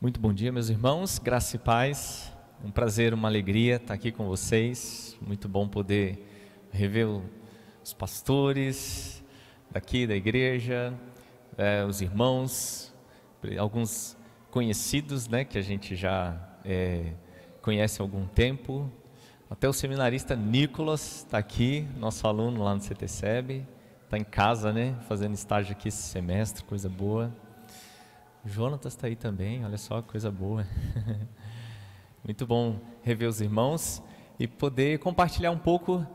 Muito bom dia, meus irmãos, graça e paz. Um prazer, uma alegria estar aqui com vocês. Muito bom poder rever os pastores daqui da igreja, os irmãos, alguns conhecidos, né, que a gente já conhece há algum tempo. Até o seminarista Nicolas está aqui, nosso aluno lá no CTCEB. Está em casa, né, fazendo estágio aqui esse semestre, coisa boa. Jonatas está aí também, olha só, coisa boa. Muito bom rever os irmãos e poder compartilhar um pouco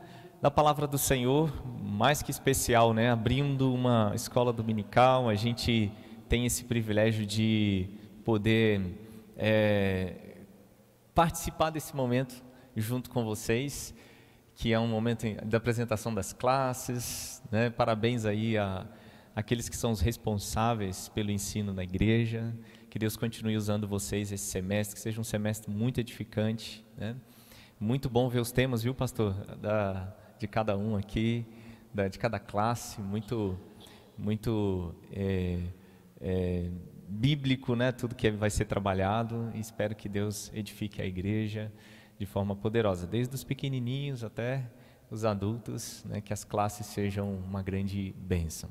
da palavra do Senhor, mais que especial, né? Abrindo uma escola dominical, a gente tem esse privilégio de poder participar desse momento junto com vocês, que é um momento da apresentação das classes, né? Parabéns aí aqueles que são os responsáveis pelo ensino na igreja, que Deus continue usando vocês esse semestre, que seja um semestre muito edificante, né? Muito bom ver os temas, viu, pastor, de cada um aqui, de cada classe, muito bíblico, né? Tudo que vai ser trabalhado, e espero que Deus edifique a igreja de forma poderosa, desde os pequenininhos até os adultos, né? Que as classes sejam uma grande bênção.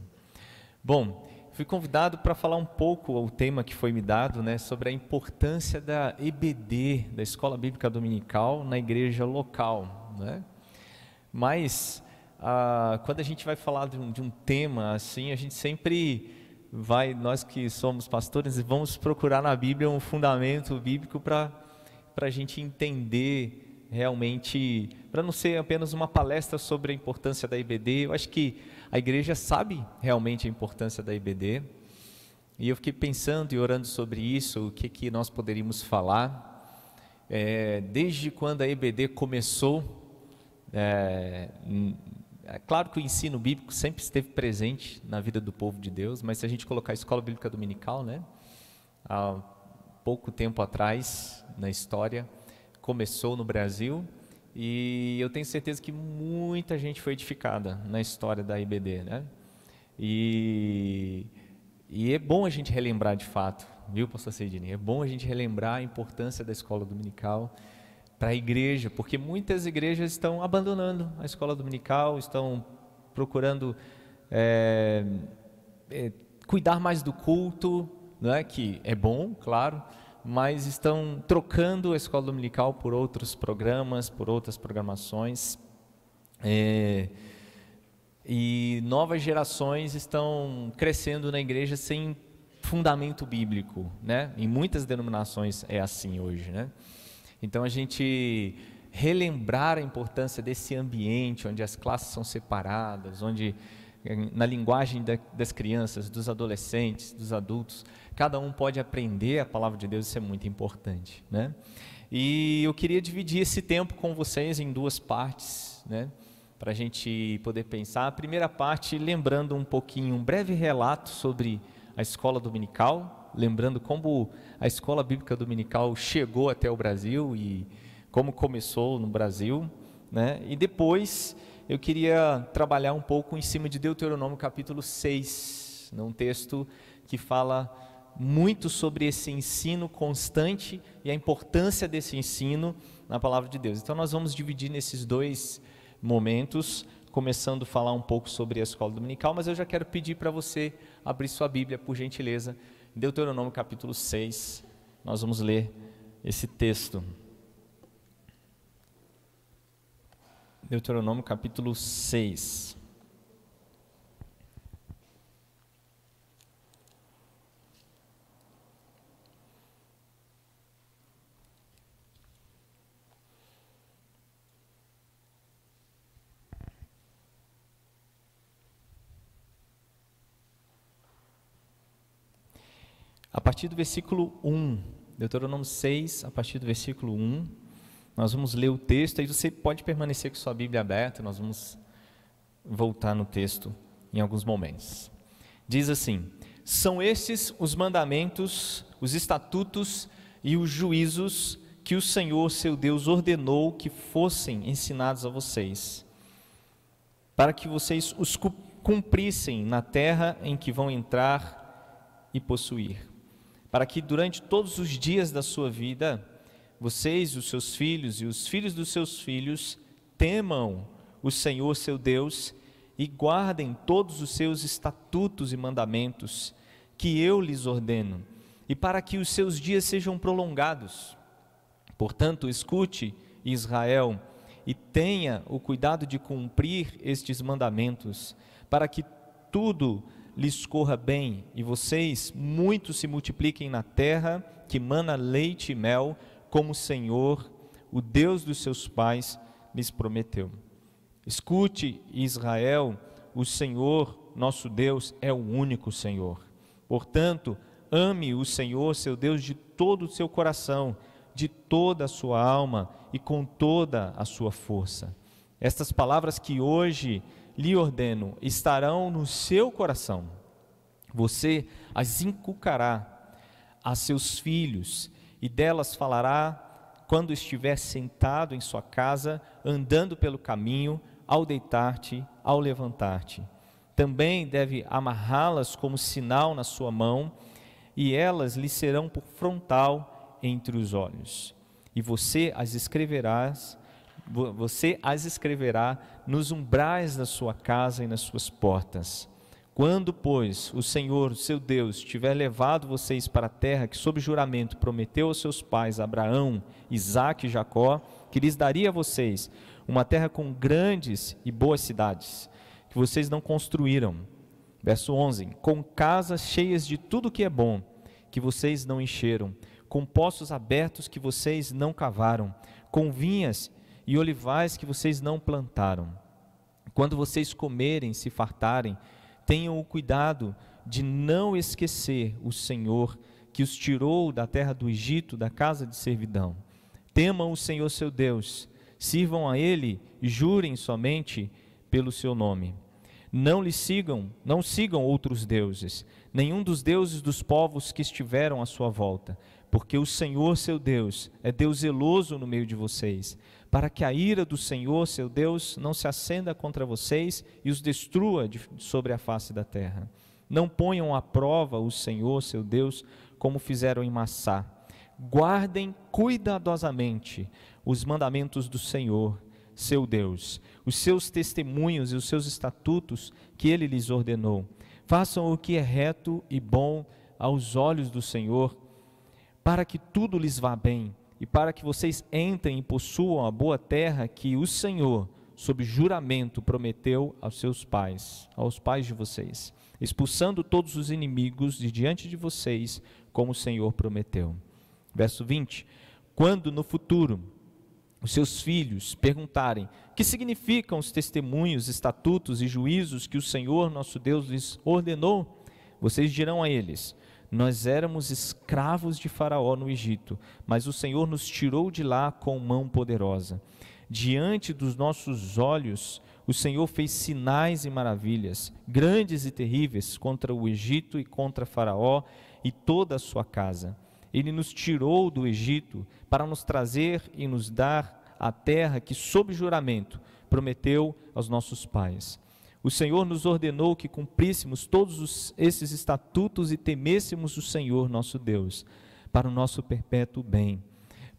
Bom, fui convidado para falar um pouco o tema que foi me dado, né, sobre a importância da EBD, da Escola Bíblica Dominical, na igreja local, né? Mas, quando a gente vai falar de um tema assim, a gente sempre vai, nós que somos pastores, vamos procurar na Bíblia um fundamento bíblico para a gente entender realmente, para não ser apenas uma palestra sobre a importância da EBD. Eu acho que a igreja sabe realmente a importância da EBD, e eu fiquei pensando e orando sobre isso, o que nós poderíamos falar. Desde quando a EBD começou, é claro que o ensino bíblico sempre esteve presente na vida do povo de Deus, mas se a gente colocar a Escola Bíblica Dominical, né, há pouco tempo atrás, na história, começou no Brasil, e eu tenho certeza que muita gente foi edificada na história da IBD, né? E é bom a gente relembrar de fato, viu, pastor Sidney? É bom a gente relembrar a importância da escola dominical para a igreja, porque muitas igrejas estão abandonando a escola dominical, estão procurando cuidar mais do culto, né? Que é bom, claro, mas estão trocando a escola dominical por outros programas, por outras programações, e novas gerações estão crescendo na igreja sem fundamento bíblico, né? Em muitas denominações é assim hoje, né? Então a gente relembrar a importância desse ambiente onde as classes são separadas, onde na linguagem das crianças, dos adolescentes, dos adultos, cada um pode aprender a palavra de Deus, isso é muito importante, né? E eu queria dividir esse tempo com vocês em duas partes, né? Para a gente poder pensar. A primeira parte, lembrando um pouquinho, um breve relato sobre a escola dominical, lembrando como a escola bíblica dominical chegou até o Brasil e como começou no Brasil, né? E depois eu queria trabalhar um pouco em cima de Deuteronômio capítulo 6, um texto que fala muito sobre esse ensino constante e a importância desse ensino na palavra de Deus. Então nós vamos dividir nesses dois momentos, começando a falar um pouco sobre a escola dominical, mas eu já quero pedir para você abrir sua Bíblia, por gentileza, em Deuteronômio capítulo 6, nós vamos ler esse texto. Deuteronômio capítulo 6. A partir do versículo 1, Deuteronômio 6, a partir do versículo 1, nós vamos ler o texto, aí você pode permanecer com sua Bíblia aberta, nós vamos voltar no texto em alguns momentos. Diz assim: são estes os mandamentos, os estatutos e os juízos que o Senhor, seu Deus, ordenou que fossem ensinados a vocês, para que vocês os cumprissem na terra em que vão entrar e possuir, para que durante todos os dias da sua vida, vocês, os seus filhos e os filhos dos seus filhos, temam o Senhor seu Deus e guardem todos os seus estatutos e mandamentos que eu lhes ordeno, e para que os seus dias sejam prolongados. Portanto, escute, Israel, e tenha o cuidado de cumprir estes mandamentos, para que tudo lhes corra bem, e vocês muito se multipliquem na terra, que mana leite e mel, como o Senhor, o Deus dos seus pais, lhes prometeu. Escute, Israel, o Senhor, nosso Deus, é o único Senhor. Portanto, ame o Senhor, seu Deus, de todo o seu coração, de toda a sua alma e com toda a sua força. Estas palavras que hoje lhe ordeno estarão no seu coração. Você as inculcará a seus filhos e delas falará quando estiver sentado em sua casa, andando pelo caminho, ao deitar-te, ao levantar-te. Também deve amarrá-las como sinal na sua mão, e elas lhe serão por frontal entre os olhos. E você as escreverá nos umbrais da sua casa e nas suas portas. Quando, pois, o Senhor, seu Deus, tiver levado vocês para a terra que sob juramento prometeu aos seus pais Abraão, Isaque e Jacó, que lhes daria a vocês, uma terra com grandes e boas cidades, que vocês não construíram. Verso 11, com casas cheias de tudo que é bom, que vocês não encheram, com poços abertos que vocês não cavaram, com vinhas e olivais que vocês não plantaram. Quando vocês comerem, se fartarem, tenham o cuidado de não esquecer o Senhor, que os tirou da terra do Egito, da casa de servidão. Temam o Senhor seu Deus, sirvam a Ele e jurem somente pelo seu nome. Não sigam outros deuses, nenhum dos deuses dos povos que estiveram à sua volta, porque o Senhor seu Deus é Deus zeloso no meio de vocês, para que a ira do Senhor seu Deus não se acenda contra vocês e os destrua sobre a face da terra. Não ponham à prova o Senhor seu Deus, como fizeram em Massá. Guardem cuidadosamente os mandamentos do Senhor seu Deus, os seus testemunhos e os seus estatutos que Ele lhes ordenou. Façam o que é reto e bom aos olhos do Senhor, para que tudo lhes vá bem, e para que vocês entrem e possuam a boa terra que o Senhor, sob juramento, prometeu aos seus pais, aos pais de vocês, expulsando todos os inimigos de diante de vocês, como o Senhor prometeu. Verso 20, quando no futuro os seus filhos perguntarem: que significam os testemunhos, estatutos e juízos que o Senhor nosso Deus lhes ordenou? Vocês dirão a eles: nós éramos escravos de Faraó no Egito, mas o Senhor nos tirou de lá com mão poderosa. Diante dos nossos olhos, o Senhor fez sinais e maravilhas, grandes e terríveis, contra o Egito e contra Faraó e toda a sua casa. Ele nos tirou do Egito para nos trazer e nos dar a terra que, sob juramento, prometeu aos nossos pais. O Senhor nos ordenou que cumpríssemos todos esses estatutos e temêssemos o Senhor nosso Deus, para o nosso perpétuo bem,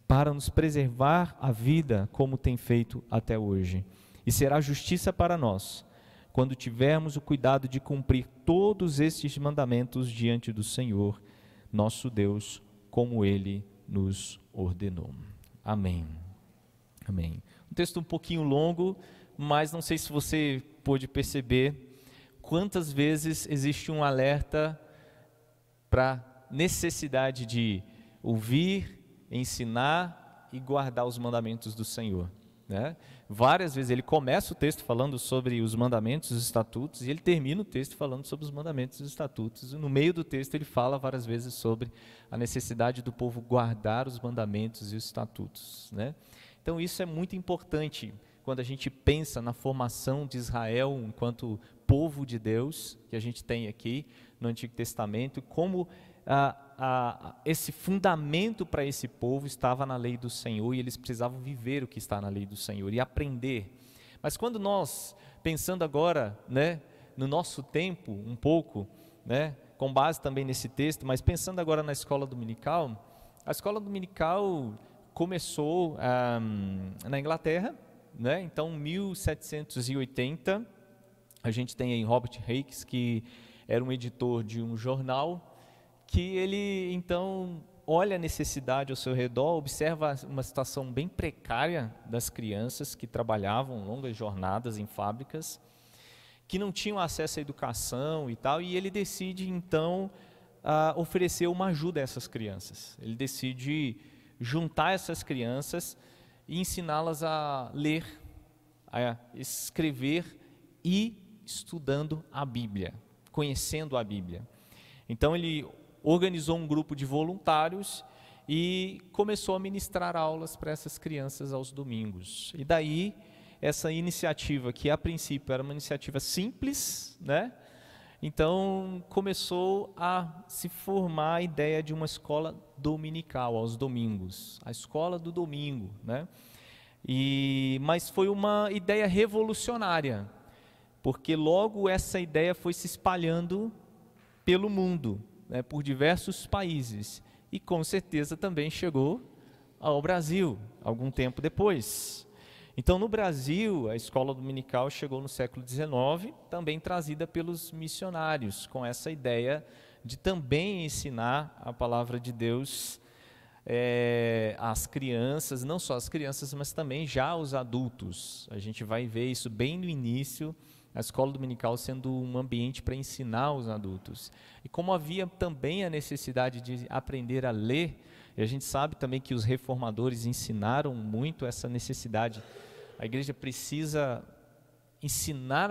para nos preservar a vida como tem feito até hoje. E será justiça para nós, quando tivermos o cuidado de cumprir todos estes mandamentos diante do Senhor, nosso Deus, como Ele nos ordenou. Amém. Amém. Um texto um pouquinho longo, mas não sei se você pôde perceber quantas vezes existe um alerta para necessidade de ouvir, ensinar e guardar os mandamentos do Senhor, né? Várias vezes ele começa o texto falando sobre os mandamentos, os estatutos, e ele termina o texto falando sobre os mandamentos e os estatutos. E no meio do texto ele fala várias vezes sobre a necessidade do povo guardar os mandamentos e os estatutos, né? Então isso é muito importante quando a gente pensa na formação de Israel enquanto povo de Deus, que a gente tem aqui no Antigo Testamento, como esse fundamento para esse povo estava na lei do Senhor, e eles precisavam viver o que está na lei do Senhor e aprender. Mas quando nós, pensando agora, né, no nosso tempo um pouco, né, com base também nesse texto, mas pensando agora na escola dominical, a escola dominical começou na Inglaterra, né? Então, 1780, a gente tem aí Robert Hakes, que era um editor de um jornal, que ele então olha a necessidade ao seu redor, observa uma situação bem precária das crianças que trabalhavam longas jornadas em fábricas, que não tinham acesso à educação e tal, e ele decide então oferecer uma ajuda a essas crianças. Ele decide juntar essas crianças e ensiná-las a ler, a escrever e estudando a Bíblia, conhecendo a Bíblia. Então ele organizou um grupo de voluntários e começou a ministrar aulas para essas crianças aos domingos. E daí essa iniciativa, que a princípio era uma iniciativa simples, né? Então começou a se formar a ideia de uma escola dominical aos domingos, a escola do domingo, né? Mas foi uma ideia revolucionária, porque logo essa ideia foi se espalhando pelo mundo, né, por diversos países, e com certeza também chegou ao Brasil, algum tempo depois. Então, no Brasil, a escola dominical chegou no século XIX, também trazida pelos missionários, com essa ideia de também ensinar a palavra de Deus às crianças, não só as crianças, mas também já os adultos. A gente vai ver isso bem no início, a escola dominical sendo um ambiente para ensinar os adultos. E como havia também a necessidade de aprender a ler, e a gente sabe também que os reformadores ensinaram muito essa necessidade. A igreja precisa ensinar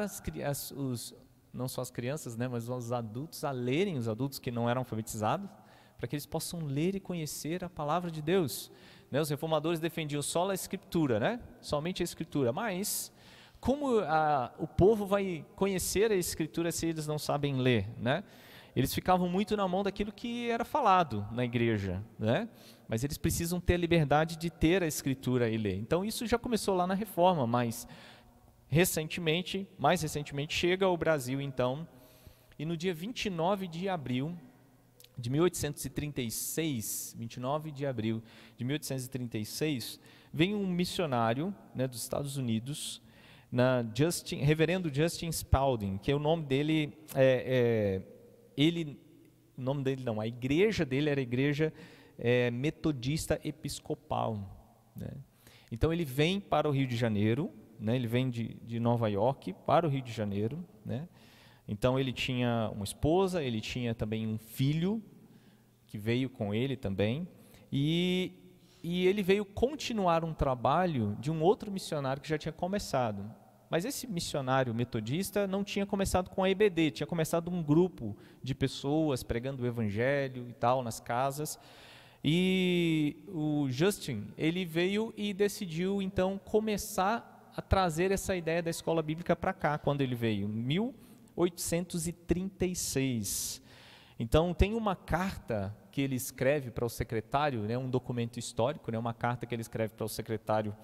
não só as crianças, né, mas os adultos a lerem, os adultos que não eram alfabetizados, para que eles possam ler e conhecer a palavra de Deus. Né, os reformadores defendiam só a Escritura, né, somente a Escritura, mas como o povo vai conhecer a Escritura se eles não sabem ler, né? Eles ficavam muito na mão daquilo que era falado na igreja, né? Mas eles precisam ter a liberdade de ter a Escritura e ler. Então isso já começou lá na Reforma, mas mais recentemente chega ao Brasil então, e no dia 29 de abril de 1836, 29 de abril de 1836, vem um missionário, né, dos Estados Unidos, reverendo Justin Spalding, que o nome dele a igreja dele era a igreja metodista episcopal, né? Então ele vem para o Rio de Janeiro, né? Ele vem de Nova York para o Rio de Janeiro, né? Então ele tinha uma esposa, ele tinha também um filho que veio com ele também, e ele veio continuar um trabalho de um outro missionário que já tinha começado. Mas esse missionário metodista não tinha começado com a EBD, tinha começado um grupo de pessoas pregando o evangelho e tal nas casas. E o Justin, ele veio e decidiu então começar a trazer essa ideia da escola bíblica para cá, quando ele veio, em 1836. Então tem uma carta que ele escreve para o secretário, né, um documento histórico, né, uma carta que ele escreve para o secretário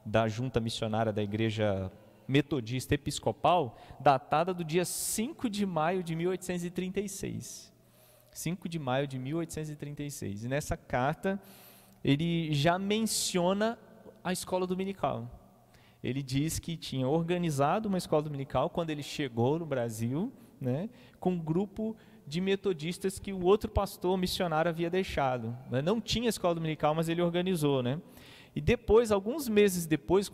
da junta missionária da igreja metodista episcopal, datada do dia 5 de maio de 1836. 5 de maio de 1836. E nessa carta, ele já menciona a escola dominical. Ele diz que tinha organizado uma escola dominical quando ele chegou no Brasil, né, com um grupo de metodistas que o outro pastor missionário havia deixado. Não tinha escola dominical, mas ele organizou, né? E depois, alguns meses depois,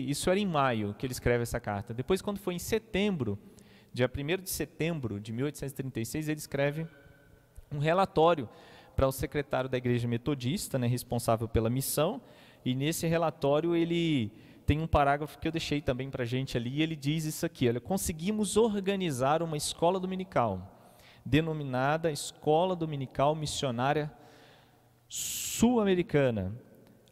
isso era em maio que ele escreve essa carta, depois quando foi em setembro, dia 1º de setembro de 1836, ele escreve um relatório para o secretário da igreja metodista, né, responsável pela missão, e nesse relatório ele tem um parágrafo que eu deixei também para a gente ali, e ele diz isso aqui: olha, conseguimos organizar uma escola dominical, denominada Escola Dominical Missionária Sul-Americana,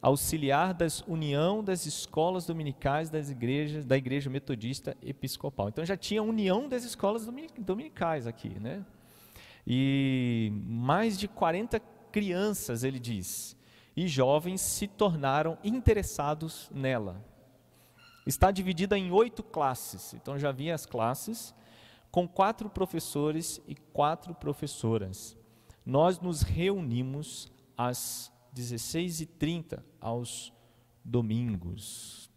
auxiliar da união das escolas dominicais da igreja metodista episcopal. Então já tinha união das escolas dominicais aqui, né? E mais de 40 crianças, ele diz, e jovens se tornaram interessados nela. Está dividida em 8 classes, então já havia as classes, com 4 professores e 4 professoras. Nós nos reunimos às 16h30 aos domingos.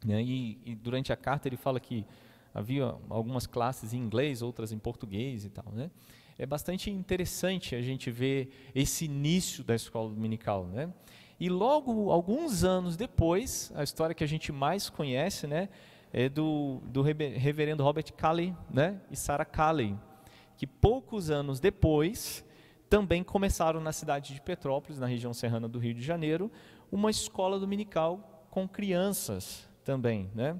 Né? E durante a carta ele fala que havia algumas classes em inglês, outras em português e tal. Né? É bastante interessante a gente ver esse início da escola dominical. Né? E logo, alguns anos depois, a história que a gente mais conhece, né, é do reverendo Robert Calley, né, e Sarah Calley, que poucos anos depois também começaram na cidade de Petrópolis, na região serrana do Rio de Janeiro, uma escola dominical com crianças também. Né?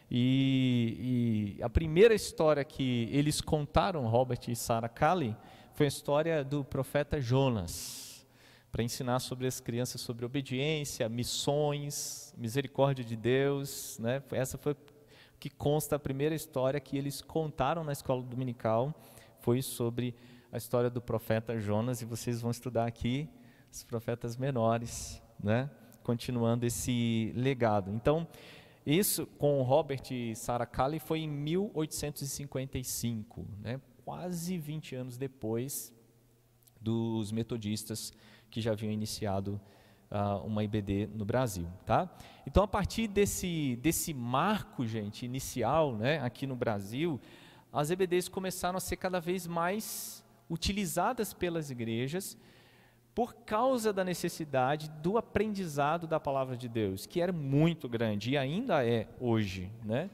E a primeira história que eles contaram, Robert e Sarah Calley, foi a história do profeta Jonas, para ensinar sobre as crianças, sobre obediência, missões, misericórdia de Deus. Né? Essa foi que consta a primeira história que eles contaram na escola dominical, foi sobre a história do profeta Jonas, e vocês vão estudar aqui os profetas menores, né? Continuando esse legado. Então, isso com Robert e Sarah Calley foi em 1855, né? Quase 20 anos depois dos metodistas que já haviam iniciado uma IBD no Brasil. Tá? Então, a partir desse marco, gente, inicial, né, aqui no Brasil, as IBDs começaram a ser cada vez mais utilizadas pelas igrejas por causa da necessidade do aprendizado da palavra de Deus, que era muito grande e ainda é hoje. Né?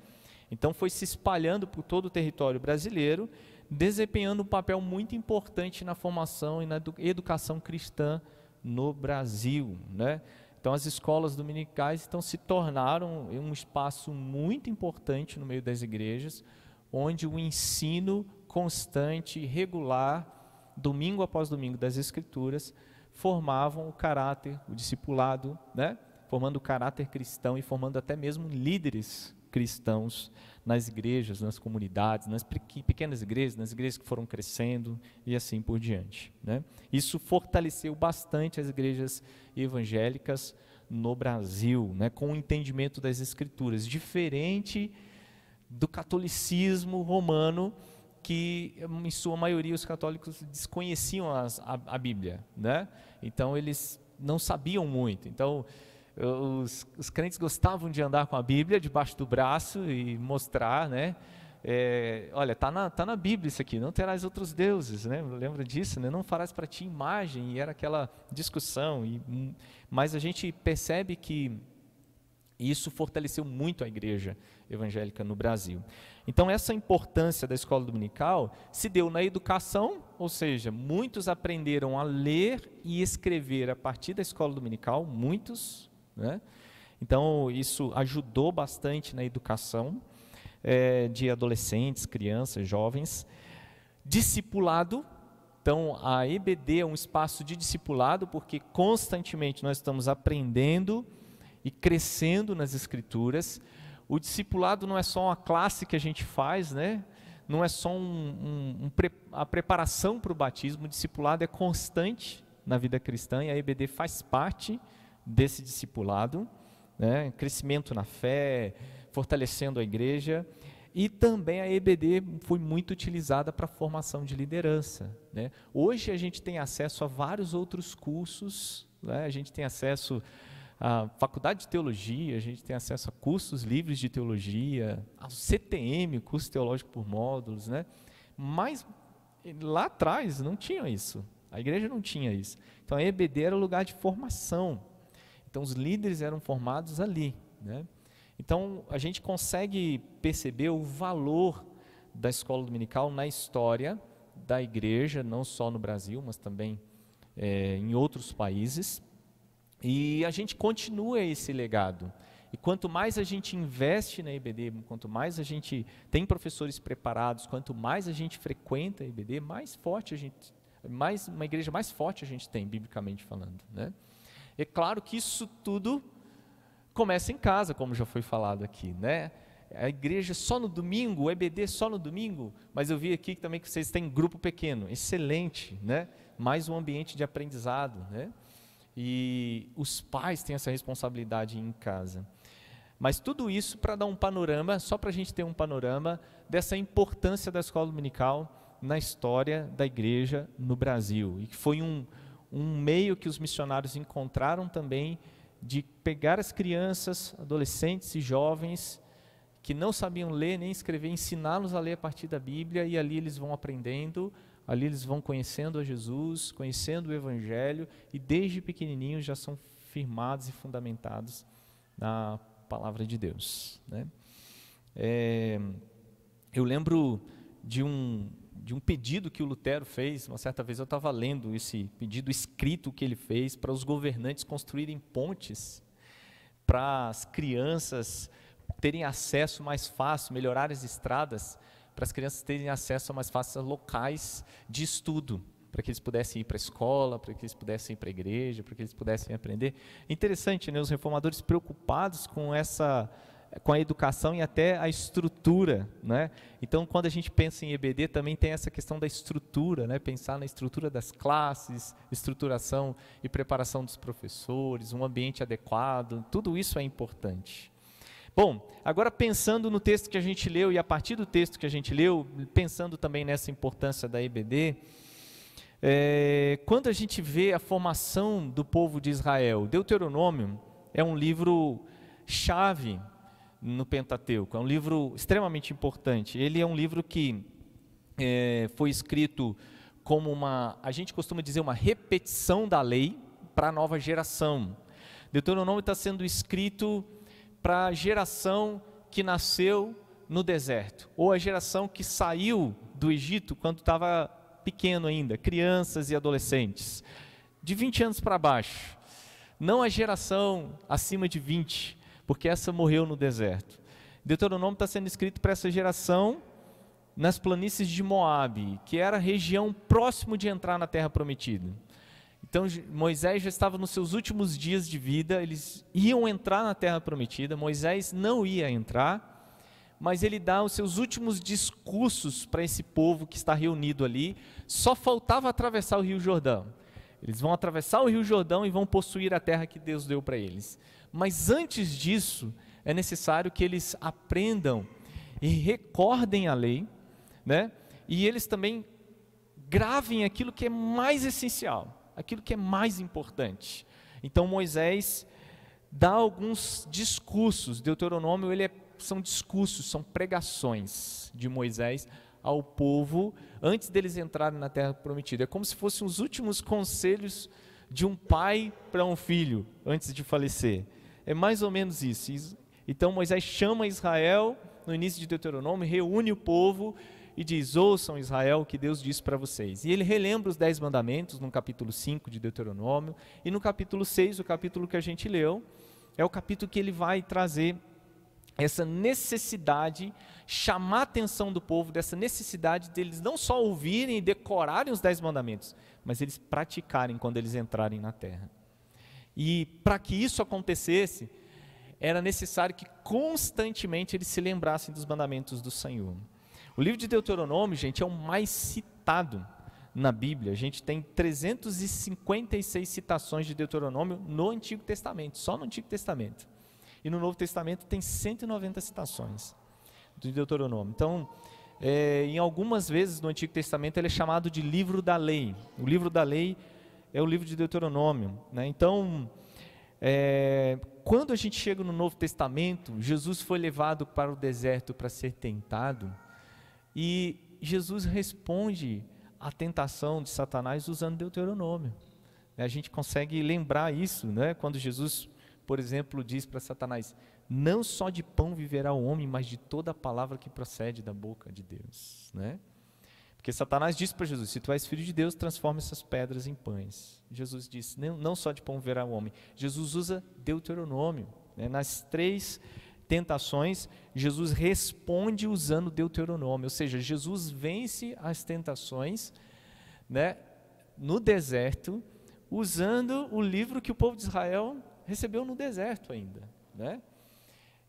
Então, foi se espalhando por todo o território brasileiro, desempenhando um papel muito importante na formação e na educação cristã no Brasil. Né? Então, as escolas dominicais se tornaram um espaço muito importante no meio das igrejas, onde o ensino constante, regular, domingo após domingo das Escrituras, formavam o caráter, o discipulado, né? Formando o caráter cristão e formando até mesmo líderes cristãos nas igrejas, nas comunidades, nas pequenas igrejas, nas igrejas que foram crescendo e assim por diante. Né? Isso fortaleceu bastante as igrejas evangélicas no Brasil, né? Com o entendimento das Escrituras, diferente do catolicismo romano, que em sua maioria os católicos desconheciam a Bíblia. Né? Então eles não sabiam muito. Então, os crentes gostavam de andar com a Bíblia debaixo do braço e mostrar, né? Olha, tá na Bíblia isso aqui, não terás outros deuses, né? Lembra disso, né? Não farás para ti imagem, e era aquela discussão. Mas a gente percebe que isso fortaleceu muito a igreja evangélica no Brasil. Então, essa importância da escola dominical se deu na educação, ou seja, muitos aprenderam a ler e escrever a partir da escola dominical, muitos. Né? Então, isso ajudou bastante na educação de adolescentes, crianças, jovens. Discipulado. Então, a EBD é um espaço de discipulado, porque constantemente nós estamos aprendendo e crescendo nas Escrituras. O discipulado não é só uma classe que a gente faz, né? Não é só a preparação para o batismo. O discipulado é constante na vida cristã, e a EBD faz parte desse discipulado, né? Crescimento na fé, fortalecendo a igreja. E também a EBD foi muito utilizada para a formação de liderança. Né? Hoje a gente tem acesso a vários outros cursos, né? A gente tem acesso à faculdade de teologia, a gente tem acesso a cursos livres de teologia, ao CTM, curso teológico por módulos. Né? Mas lá atrás não tinha isso, a igreja não tinha isso. Então a EBD era o lugar de formação. Então, os líderes eram formados ali. Né? Então, a gente consegue perceber o valor da escola dominical na história da igreja, não só no Brasil, mas também em outros países. E a gente continua esse legado. E quanto mais a gente investe na IBD, quanto mais a gente tem professores preparados, quanto mais a gente frequenta a IBD, mais forte a gente, uma igreja mais forte a gente tem, biblicamente falando. Né? É claro que isso tudo começa em casa, como já foi falado aqui, né? A igreja só no domingo, o EBD só no domingo, mas eu vi aqui também que vocês têm grupo pequeno, excelente, né? Mais um ambiente de aprendizado, né? E os pais têm essa responsabilidade em casa. Mas tudo isso para dar um panorama, só para a gente ter um panorama dessa importância da escola dominical na história da igreja no Brasil. E que foi um meio que os missionários encontraram também de pegar as crianças, adolescentes e jovens que não sabiam ler nem escrever, ensiná-los a ler a partir da Bíblia, e ali eles vão aprendendo, ali eles vão conhecendo a Jesus, conhecendo o Evangelho, e desde pequenininhos já são firmados e fundamentados na palavra de Deus, né? Eu lembro de um pedido que o Lutero fez. Uma certa vez eu estava lendo esse pedido escrito que ele fez para os governantes construírem pontes para as crianças terem acesso mais fácil, melhorar as estradas, para as crianças terem acesso a mais fácil a locais de estudo, para que eles pudessem ir para a escola, para que eles pudessem ir para a igreja, para que eles pudessem aprender. Interessante, né? Os reformadores preocupados com a educação e até a estrutura, né? Então, quando a gente pensa em EBD, também tem essa questão da estrutura, né? Pensar na estrutura das classes, estruturação e preparação dos professores, um ambiente adequado, tudo isso é importante. Bom, agora pensando no texto que a gente leu, e a partir do texto que a gente leu, pensando também nessa importância da EBD, quando a gente vê a formação do povo de Israel, Deuteronômio é um livro chave no Pentateuco, é um livro extremamente importante. Ele é um livro que foi escrito como a gente costuma dizer, uma repetição da lei para a nova geração. Deuteronômio está sendo escrito para a geração que nasceu no deserto, ou a geração que saiu do Egito quando estava pequeno ainda, crianças e adolescentes, de 20 anos para baixo, não a geração acima de 20, porque essa morreu no deserto. Deuteronômio está sendo escrito para essa geração nas planícies de Moabe, que era a região próximo de entrar na Terra Prometida. Então Moisés já estava nos seus últimos dias de vida, eles iam entrar na Terra Prometida, Moisés não ia entrar, mas ele dá os seus últimos discursos para esse povo que está reunido ali. Só faltava atravessar o Rio Jordão. Eles vão atravessar o Rio Jordão e vão possuir a terra que Deus deu para eles. Mas antes disso, é necessário que eles aprendam e recordem a lei, né? E eles também gravem aquilo que é mais essencial, aquilo que é mais importante. Então Moisés dá alguns discursos. Deuteronômio são discursos, são pregações de Moisés ao povo antes deles entrarem na Terra Prometida. É como se fossem os últimos conselhos de um pai para um filho antes de falecer. É mais ou menos isso. Então Moisés chama Israel no início de Deuteronômio, reúne o povo e diz: ouçam Israel o que Deus disse para vocês. E ele relembra os 10 mandamentos no capítulo 5 de Deuteronômio, e no capítulo 6, o capítulo que a gente leu, é o capítulo que ele vai trazer essa necessidade, chamar a atenção do povo dessa necessidade deles não só ouvirem e decorarem os 10 mandamentos, mas eles praticarem quando eles entrarem na terra. E para que isso acontecesse, era necessário que constantemente eles se lembrassem dos mandamentos do Senhor. O livro de Deuteronômio, gente, é o mais citado na Bíblia. A gente tem 356 citações de Deuteronômio no Antigo Testamento, só no Antigo Testamento. E no Novo Testamento tem 190 citações de Deuteronômio. Então, em algumas vezes no Antigo Testamento ele é chamado de livro da lei. O livro da lei é o livro de Deuteronômio, né? Então, quando a gente chega no Novo Testamento, Jesus foi levado para o deserto para ser tentado, e Jesus responde à tentação de Satanás usando Deuteronômio. A gente consegue lembrar isso, né? Quando Jesus, por exemplo, diz para Satanás: não só de pão viverá o homem, mas de toda a palavra que procede da boca de Deus, né? Porque Satanás disse para Jesus: se tu és filho de Deus, transforma essas pedras em pães. Jesus disse: não só de pão viverá o homem. Jesus usa Deuteronômio, né? Nas 3 tentações, Jesus responde usando Deuteronômio, ou seja, Jesus vence as tentações, né, no deserto, usando o livro que o povo de Israel recebeu no deserto ainda, né?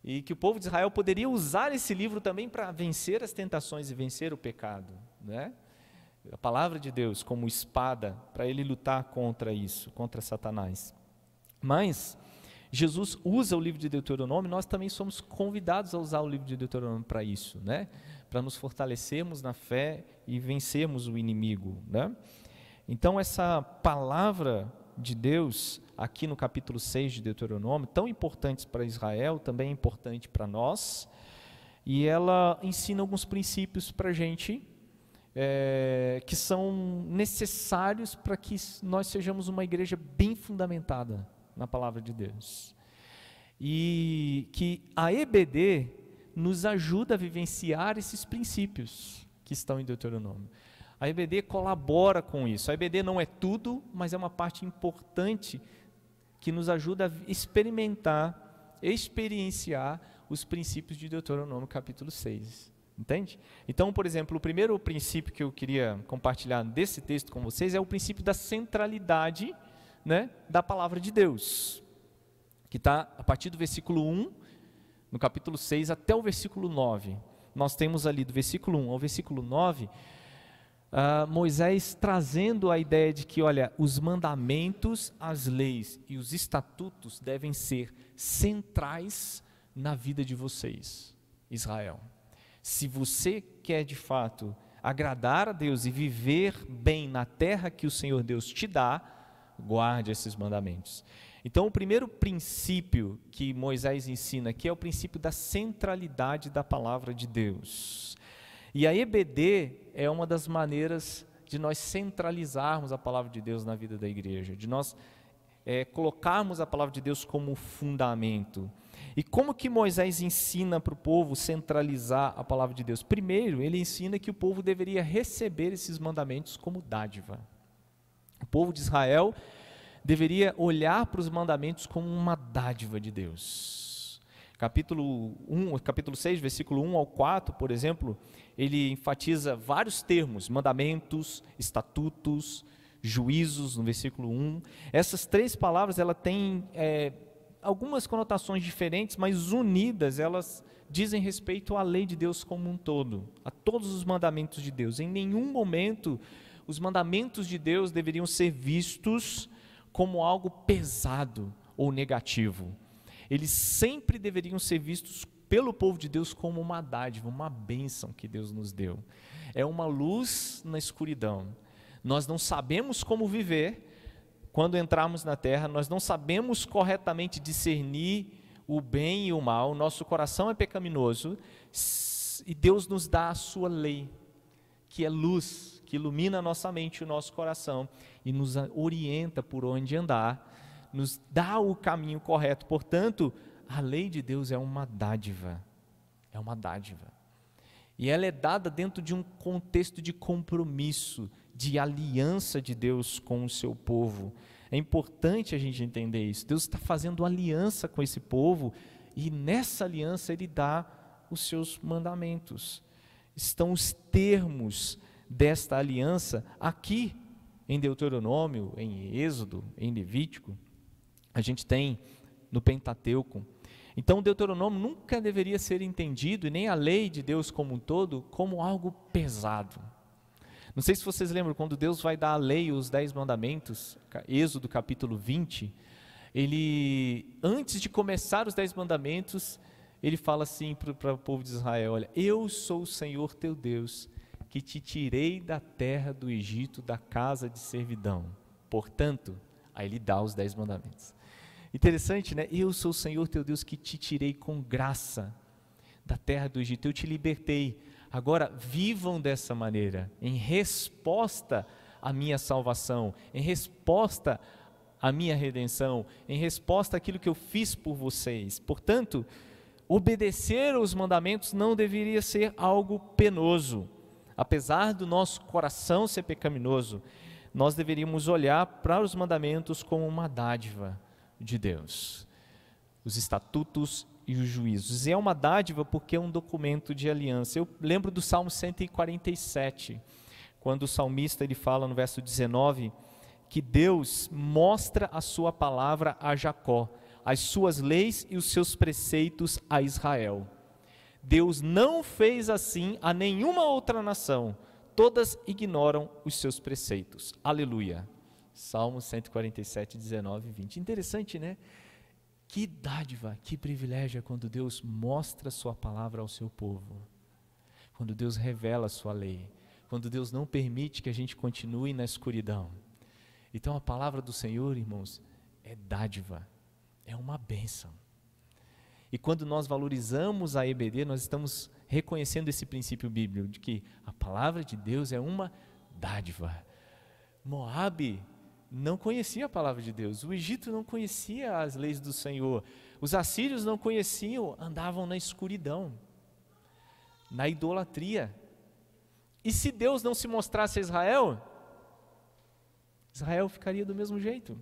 E que o povo de Israel poderia usar esse livro também para vencer as tentações e vencer o pecado, né? A palavra de Deus como espada para ele lutar contra isso, contra Satanás. Mas Jesus usa o livro de Deuteronômio, nós também somos convidados a usar o livro de Deuteronômio para isso, né? Para nos fortalecermos na fé e vencermos o inimigo, né? Então essa palavra de Deus, aqui no capítulo 6 de Deuteronômio, tão importante para Israel, também é importante para nós, e ela ensina alguns princípios para a gente, que são necessários para que nós sejamos uma igreja bem fundamentada na palavra de Deus. E que a EBD nos ajuda a vivenciar esses princípios que estão em Deuteronômio. A EBD colabora com isso. A EBD não é tudo, mas é uma parte importante que nos ajuda a experimentar, experienciar os princípios de Deuteronômio capítulo 6. Entende? Então, por exemplo, o primeiro princípio que eu queria compartilhar desse texto com vocês é o princípio da centralidade, né, da palavra de Deus, que está a partir do versículo 1, no capítulo 6, até o versículo 9. Nós temos ali do versículo 1 ao versículo 9, Moisés trazendo a ideia de que, olha, os mandamentos, as leis e os estatutos devem ser centrais na vida de vocês, Israel. Se você quer de fato agradar a Deus e viver bem na terra que o Senhor Deus te dá, guarde esses mandamentos. Então o primeiro princípio que Moisés ensina aqui é o princípio da centralidade da palavra de Deus. E a EBD é uma das maneiras de nós centralizarmos a palavra de Deus na vida da igreja, de nós colocarmos a palavra de Deus como fundamento. E como que Moisés ensina para o povo centralizar a palavra de Deus? Primeiro, ele ensina que o povo deveria receber esses mandamentos como dádiva. O povo de Israel deveria olhar para os mandamentos como uma dádiva de Deus. Capítulo 6, versículo 1 ao 4, por exemplo, ele enfatiza vários termos, mandamentos, estatutos, juízos, no versículo 1. Essas três palavras, ela têm algumas conotações diferentes, mas unidas, elas dizem respeito à lei de Deus como um todo, a todos os mandamentos de Deus. Em nenhum momento os mandamentos de Deus deveriam ser vistos como algo pesado ou negativo. Eles sempre deveriam ser vistos pelo povo de Deus como uma dádiva, uma bênção que Deus nos deu. É uma luz na escuridão. Nós não sabemos como viver quando entrarmos na terra, nós não sabemos corretamente discernir o bem e o mal, nosso coração é pecaminoso, e Deus nos dá a sua lei, que é luz, que ilumina a nossa mente e o nosso coração, e nos orienta por onde andar, nos dá o caminho correto. Portanto, a lei de Deus é uma dádiva, e ela é dada dentro de um contexto de compromisso, de aliança de Deus com o seu povo. É importante a gente entender isso. Deus está fazendo aliança com esse povo, e nessa aliança Ele dá os seus mandamentos. Estão os termos desta aliança aqui em Deuteronômio, em Êxodo, em Levítico. A gente tem no Pentateuco. Então, o Deuteronômio nunca deveria ser entendido, e nem a lei de Deus como um todo, como algo pesado. Não sei se vocês lembram, quando Deus vai dar a lei, os 10 mandamentos, Êxodo capítulo 20, ele, antes de começar os 10 mandamentos, ele fala assim para o povo de Israel: olha, eu sou o Senhor teu Deus, que te tirei da terra do Egito, da casa de servidão. Portanto, aí ele dá os 10 mandamentos. Interessante, né? Eu sou o Senhor teu Deus, que te tirei com graça da terra do Egito, eu te libertei. Agora vivam dessa maneira, em resposta à minha salvação, em resposta à minha redenção, em resposta àquilo que eu fiz por vocês. Portanto, obedecer aos mandamentos não deveria ser algo penoso. Apesar do nosso coração ser pecaminoso, nós deveríamos olhar para os mandamentos como uma dádiva de Deus. Os estatutos e os juízos. E é uma dádiva porque é um documento de aliança. Eu lembro do Salmo 147, quando o salmista ele fala no verso 19, que Deus mostra a sua palavra a Jacó, as suas leis e os seus preceitos a Israel. Deus não fez assim a nenhuma outra nação, todas ignoram os seus preceitos. Aleluia. Salmo 147, 19 e 20. Interessante, né? Que dádiva, que privilégio é quando Deus mostra a sua palavra ao seu povo, quando Deus revela a sua lei, quando Deus não permite que a gente continue na escuridão. Então a palavra do Senhor, irmãos, é dádiva, é uma bênção. E quando nós valorizamos a EBD, nós estamos reconhecendo esse princípio bíblico, de que a palavra de Deus é uma dádiva. Moabe não conhecia a palavra de Deus, o Egito não conhecia as leis do Senhor, os assírios não conheciam, andavam na escuridão, na idolatria. E se Deus não se mostrasse a Israel, Israel ficaria do mesmo jeito.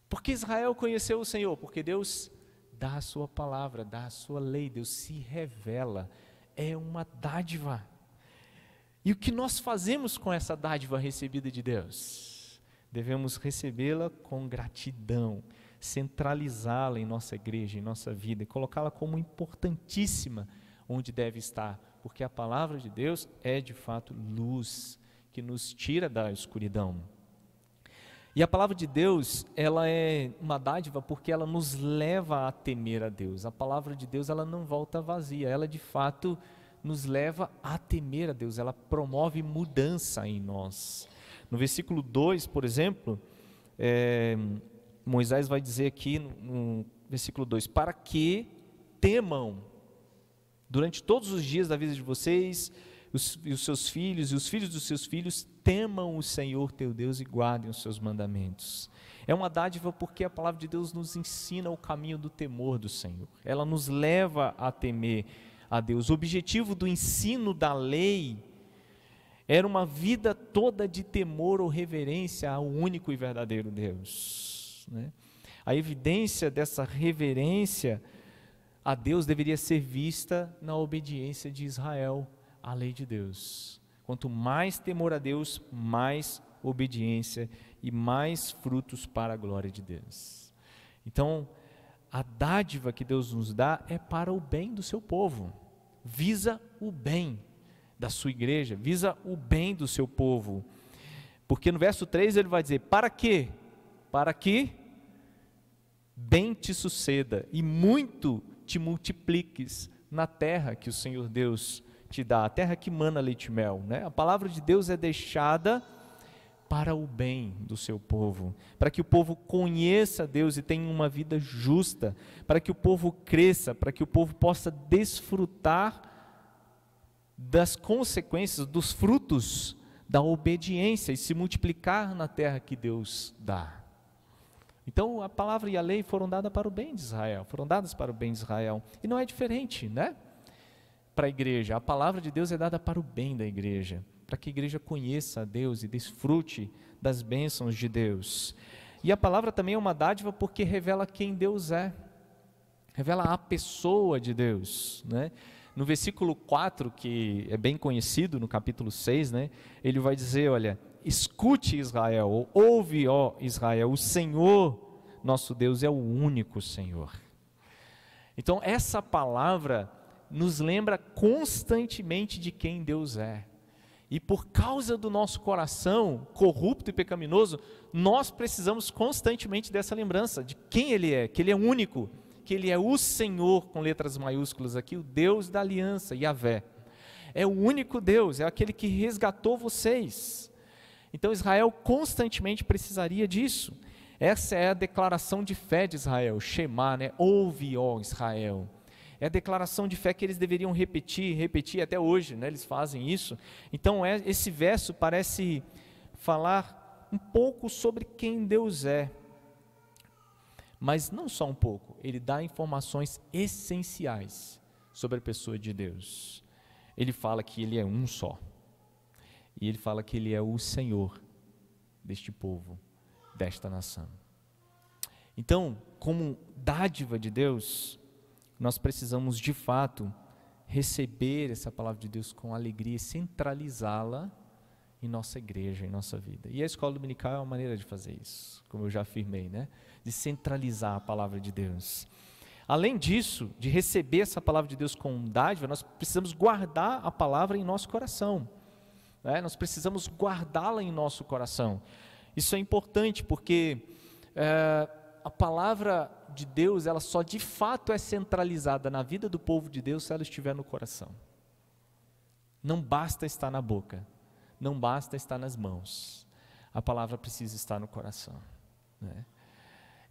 Porque Israel conheceu o Senhor, porque Deus dá a sua palavra, dá a sua lei, Deus se revela, é uma dádiva. E o que nós fazemos com essa dádiva recebida de Deus? Devemos recebê-la com gratidão, centralizá-la em nossa igreja, em nossa vida, e colocá-la como importantíssima onde deve estar, porque a palavra de Deus é de fato luz, que nos tira da escuridão. E a palavra de Deus, ela é uma dádiva porque ela nos leva a temer a Deus. A palavra de Deus, ela não volta vazia, ela de fato nos leva a temer a Deus, ela promove mudança em nós. No versículo 2, por exemplo, Moisés vai dizer aqui no versículo 2, para que temam durante todos os dias da vida de vocês, os seus filhos e os filhos dos seus filhos temam o Senhor teu Deus e guardem os seus mandamentos. É uma dádiva porque a palavra de Deus nos ensina o caminho do temor do Senhor. Ela nos leva a temer a Deus. O objetivo do ensino da lei era uma vida toda de temor ou reverência ao único e verdadeiro Deus, né? A evidência dessa reverência a Deus deveria ser vista na obediência de Israel à lei de Deus. Quanto mais temor a Deus, mais obediência e mais frutos para a glória de Deus. Então, a dádiva que Deus nos dá é para o bem do seu povo, visa o bem da sua igreja, visa o bem do seu povo. Porque no verso 3 ele vai dizer, para quê? Para que bem te suceda e muito te multipliques na terra que o Senhor Deus te dá, a terra que mana leite e mel, né? A palavra de Deus é deixada para o bem do seu povo, para que o povo conheça Deus e tenha uma vida justa, para que o povo cresça, para que o povo possa desfrutar das consequências, dos frutos da obediência e se multiplicar na terra que Deus dá. Então a palavra e a lei foram dadas para o bem de Israel, foram dadas para o bem de Israel, e não é diferente, né? Para a igreja, a palavra de Deus é dada para o bem da igreja, para que a igreja conheça a Deus e desfrute das bênçãos de Deus. E a palavra também é uma dádiva porque revela quem Deus é, revela a pessoa de Deus, né? No versículo 4, que é bem conhecido no capítulo 6, né? Ele vai dizer, olha, escute Israel, ou ouve, ó Israel, o Senhor nosso Deus é o único Senhor. Então essa palavra nos lembra constantemente de quem Deus é. E por causa do nosso coração corrupto e pecaminoso, nós precisamos constantemente dessa lembrança de quem Ele é, que Ele é único, que Ele é o Senhor, com letras maiúsculas aqui, o Deus da aliança, Yahvé. É o único Deus, é aquele que resgatou vocês. Então Israel constantemente precisaria disso. Essa é a declaração de fé de Israel, Shema, né? Ouve, ó Israel. É a declaração de fé que eles deveriam repetir até hoje, né? Eles fazem isso. Então esse verso parece falar um pouco sobre quem Deus é. Mas não só um pouco, ele dá informações essenciais sobre a pessoa de Deus. Ele fala que Ele é um só. E Ele fala que Ele é o Senhor deste povo, desta nação. Então, como dádiva de Deus, nós precisamos de fato receber essa palavra de Deus com alegria e centralizá-la em nossa igreja, em nossa vida. E a escola dominical é uma maneira de fazer isso, como eu já afirmei, né? De centralizar a palavra de Deus. Além disso, de receber essa palavra de Deus com dádiva, nós precisamos guardar a palavra em nosso coração, né? Nós precisamos guardá-la em nosso coração. Isso é importante porque a palavra de Deus, ela só de fato é centralizada na vida do povo de Deus se ela estiver no coração. Não basta estar na boca, não basta estar nas mãos, a palavra precisa estar no coração, né?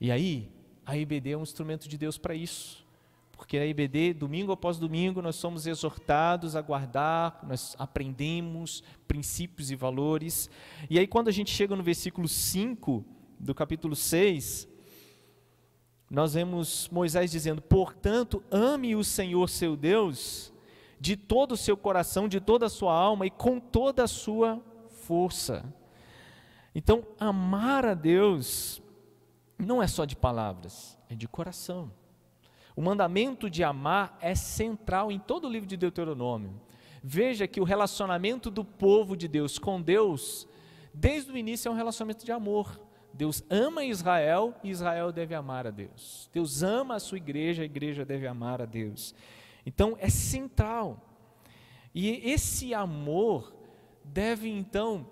E aí, a IBD é um instrumento de Deus para isso, porque a IBD, domingo após domingo, nós somos exortados a guardar, nós aprendemos princípios e valores, e aí quando a gente chega no versículo 5 do capítulo 6, nós vemos Moisés dizendo: portanto, ame o Senhor seu Deus de todo o seu coração, de toda a sua alma e com toda a sua força. Então, amar a Deus não é só de palavras, é de coração. O mandamento de amar é central em todo o livro de Deuteronômio. Veja que o relacionamento do povo de Deus com Deus, desde o início, é um relacionamento de amor. Deus ama Israel e Israel deve amar a Deus. Deus ama a sua igreja, a igreja deve amar a Deus. Então é central. E esse amor deve então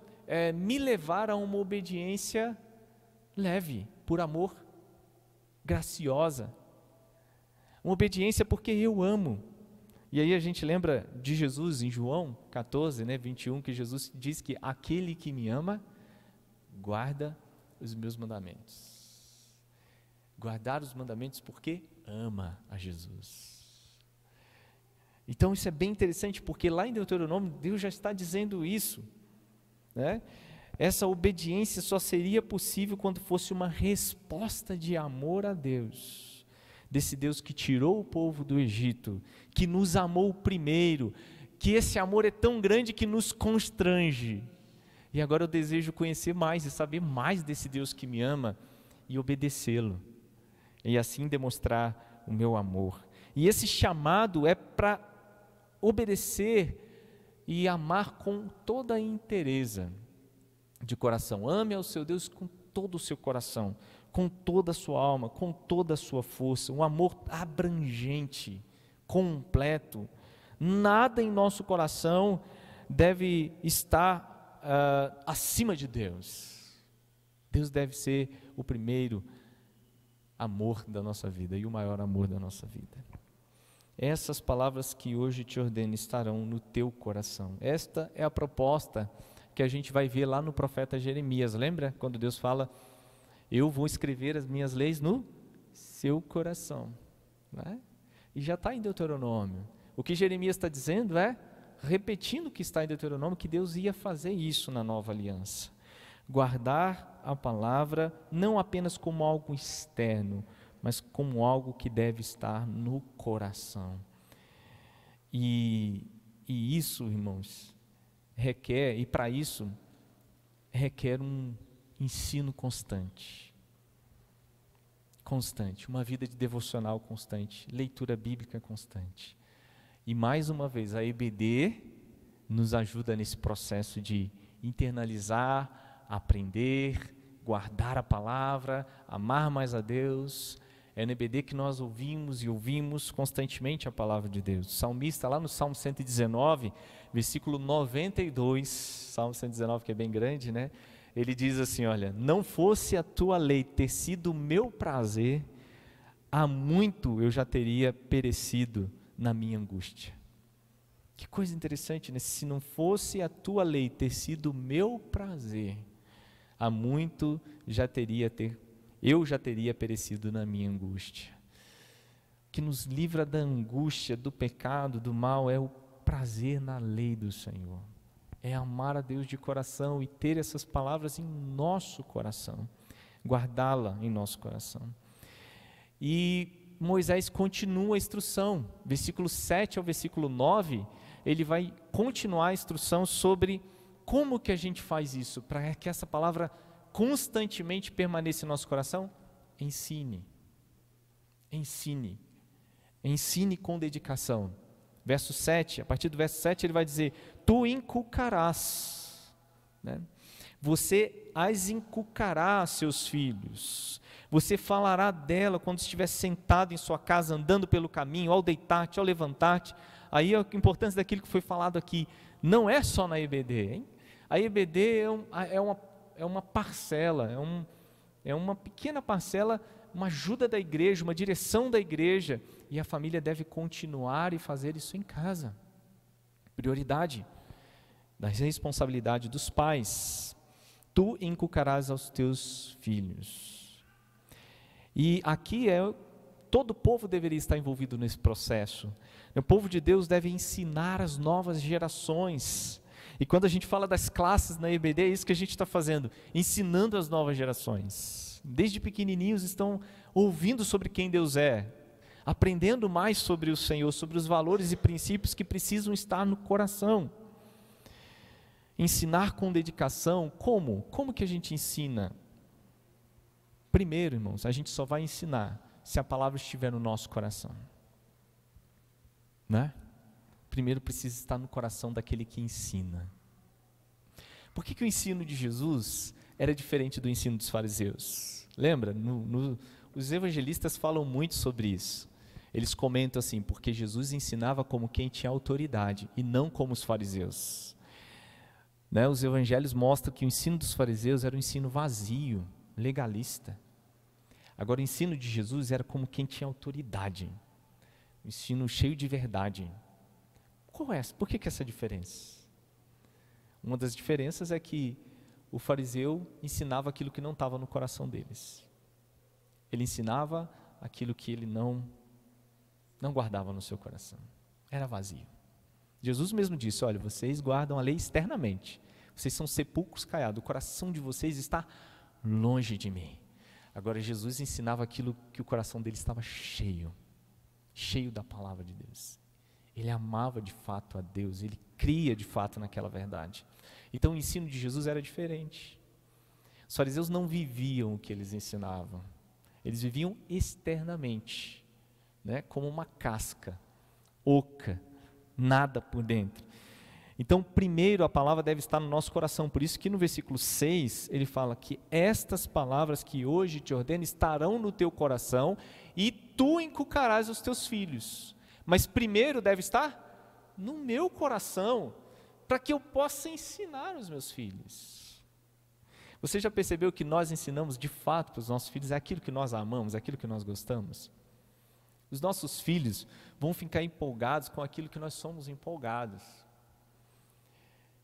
me levar a uma obediência leve, por amor, graciosa. Uma obediência porque eu amo. E aí a gente lembra de Jesus em João 14, 21, que Jesus diz que aquele que me ama, guarda os meus mandamentos. Guardar os mandamentos porque ama a Jesus. Então isso é bem interessante, porque lá em Deuteronômio Deus já está dizendo isso, né? Essa obediência só seria possível quando fosse uma resposta de amor a Deus, desse Deus que tirou o povo do Egito, que nos amou primeiro, que esse amor é tão grande que nos constrange. E agora eu desejo conhecer mais e saber mais desse Deus que me ama e obedecê-lo, e assim demonstrar o meu amor. E esse chamado é para obedecer e amar com toda a inteireza de coração. Ame ao seu Deus com todo o seu coração, com toda a sua alma, com toda a sua força, um amor abrangente, completo. Nada em nosso coração deve estar acima de Deus. Deus deve ser o primeiro amor da nossa vida e o maior amor da nossa vida. Essas palavras que hoje te ordeno estarão no teu coração. Esta é a proposta que a gente vai ver lá no profeta Jeremias. Lembra quando Deus fala: eu vou escrever as minhas leis no seu coração, né? E já está em Deuteronômio. O que Jeremias está dizendo é, repetindo o que está em Deuteronômio, que Deus ia fazer isso na nova aliança. Guardar a palavra não apenas como algo externo, mas como algo que deve estar no coração. E isso, irmãos, requer, e para isso, requer um ensino constante, uma vida de devocional constante, leitura bíblica constante. E mais uma vez, a EBD nos ajuda nesse processo de internalizar, aprender, guardar a palavra, amar mais a Deus. É no EBD que nós ouvimos constantemente a palavra de Deus. O salmista, lá no Salmo 119, versículo 92, Salmo 119, que é bem grande, né? Ele diz assim: olha, não fosse a tua lei ter sido meu prazer, há muito eu já teria perecido na minha angústia. Que coisa interessante, né? Se não fosse a tua lei ter sido meu prazer, há muito eu já teria perecido na minha angústia. O que nos livra da angústia, do pecado, do mal, é o prazer na lei do Senhor. É amar a Deus de coração e ter essas palavras em nosso coração, guardá-la em nosso coração. E Moisés continua a instrução, versículo 7 ao versículo 9, ele vai continuar a instrução sobre como que a gente faz isso, para que essa palavra constantemente permaneça em nosso coração. Ensine com dedicação. Verso 7, a partir do verso 7 ele vai dizer: tu inculcarás, né? Você as inculcará a seus filhos, você falará dela quando estiver sentado em sua casa, andando pelo caminho, ao deitar-te, ao levantar-te. Aí a importância daquilo que foi falado aqui, não é só na EBD, hein? A EBD é uma parcela, é uma pequena parcela, uma ajuda da igreja, uma direção da igreja, e a família deve continuar e fazer isso em casa. Prioridade da responsabilidade dos pais. Tu inculcarás aos teus filhos. E aqui todo o povo deveria estar envolvido nesse processo. O povo de Deus deve ensinar as novas gerações. E quando a gente fala das classes na EBD, é isso que a gente está fazendo, ensinando as novas gerações. Desde pequenininhos estão ouvindo sobre quem Deus é, aprendendo mais sobre o Senhor, sobre os valores e princípios que precisam estar no coração. Ensinar com dedicação, como? Como que a gente ensina? Primeiro, irmãos, a gente só vai ensinar se a palavra estiver no nosso coração. Né? Primeiro precisa estar no coração daquele que ensina. Por que o ensino de Jesus era diferente do ensino dos fariseus? Lembra? Os evangelistas falam muito sobre isso. Eles comentam assim, porque Jesus ensinava como quem tinha autoridade e não como os fariseus. Né? Os evangelhos mostram que o ensino dos fariseus era um ensino vazio, legalista. Agora o ensino de Jesus era como quem tinha autoridade, um ensino cheio de verdade. Qual é? Por que essa diferença? Uma das diferenças é que o fariseu ensinava aquilo que não estava no coração deles. Ele ensinava aquilo que ele não guardava no seu coração. Era vazio. Jesus mesmo disse, olha, vocês guardam a lei externamente. Vocês são sepulcros caiados. O coração de vocês está longe de mim. Agora Jesus ensinava aquilo que o coração dele estava cheio da palavra de Deus. Ele amava de fato a Deus, ele cria de fato naquela verdade. Então o ensino de Jesus era diferente. Os fariseus não viviam o que eles ensinavam. Eles viviam externamente, né, como uma casca oca, nada por dentro. Então, primeiro a palavra deve estar no nosso coração. Por isso que no versículo 6, ele fala que estas palavras que hoje te ordeno estarão no teu coração e tu inculcarás aos teus filhos. Mas primeiro deve estar no meu coração, para que eu possa ensinar os meus filhos. Você já percebeu que nós ensinamos de fato para os nossos filhos aquilo que nós amamos, aquilo que nós gostamos? Os nossos filhos vão ficar empolgados com aquilo que nós somos empolgados.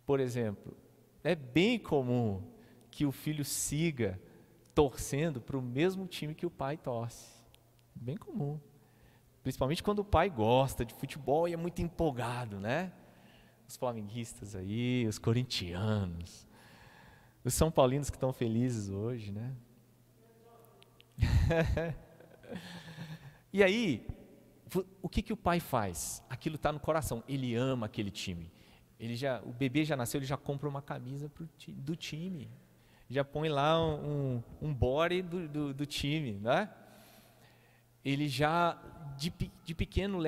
Por exemplo, é bem comum que o filho siga torcendo para o mesmo time que o pai torce. Bem comum. Principalmente quando o pai gosta de futebol e é muito empolgado, né? Os flamenguistas aí, os corintianos, os são paulinos que estão felizes hoje, né? E aí, o que o pai faz? Aquilo está no coração, ele ama aquele time. O bebê já nasceu, ele já compra uma camisa do time, já põe lá um body do time, né? Ele já, de pequeno,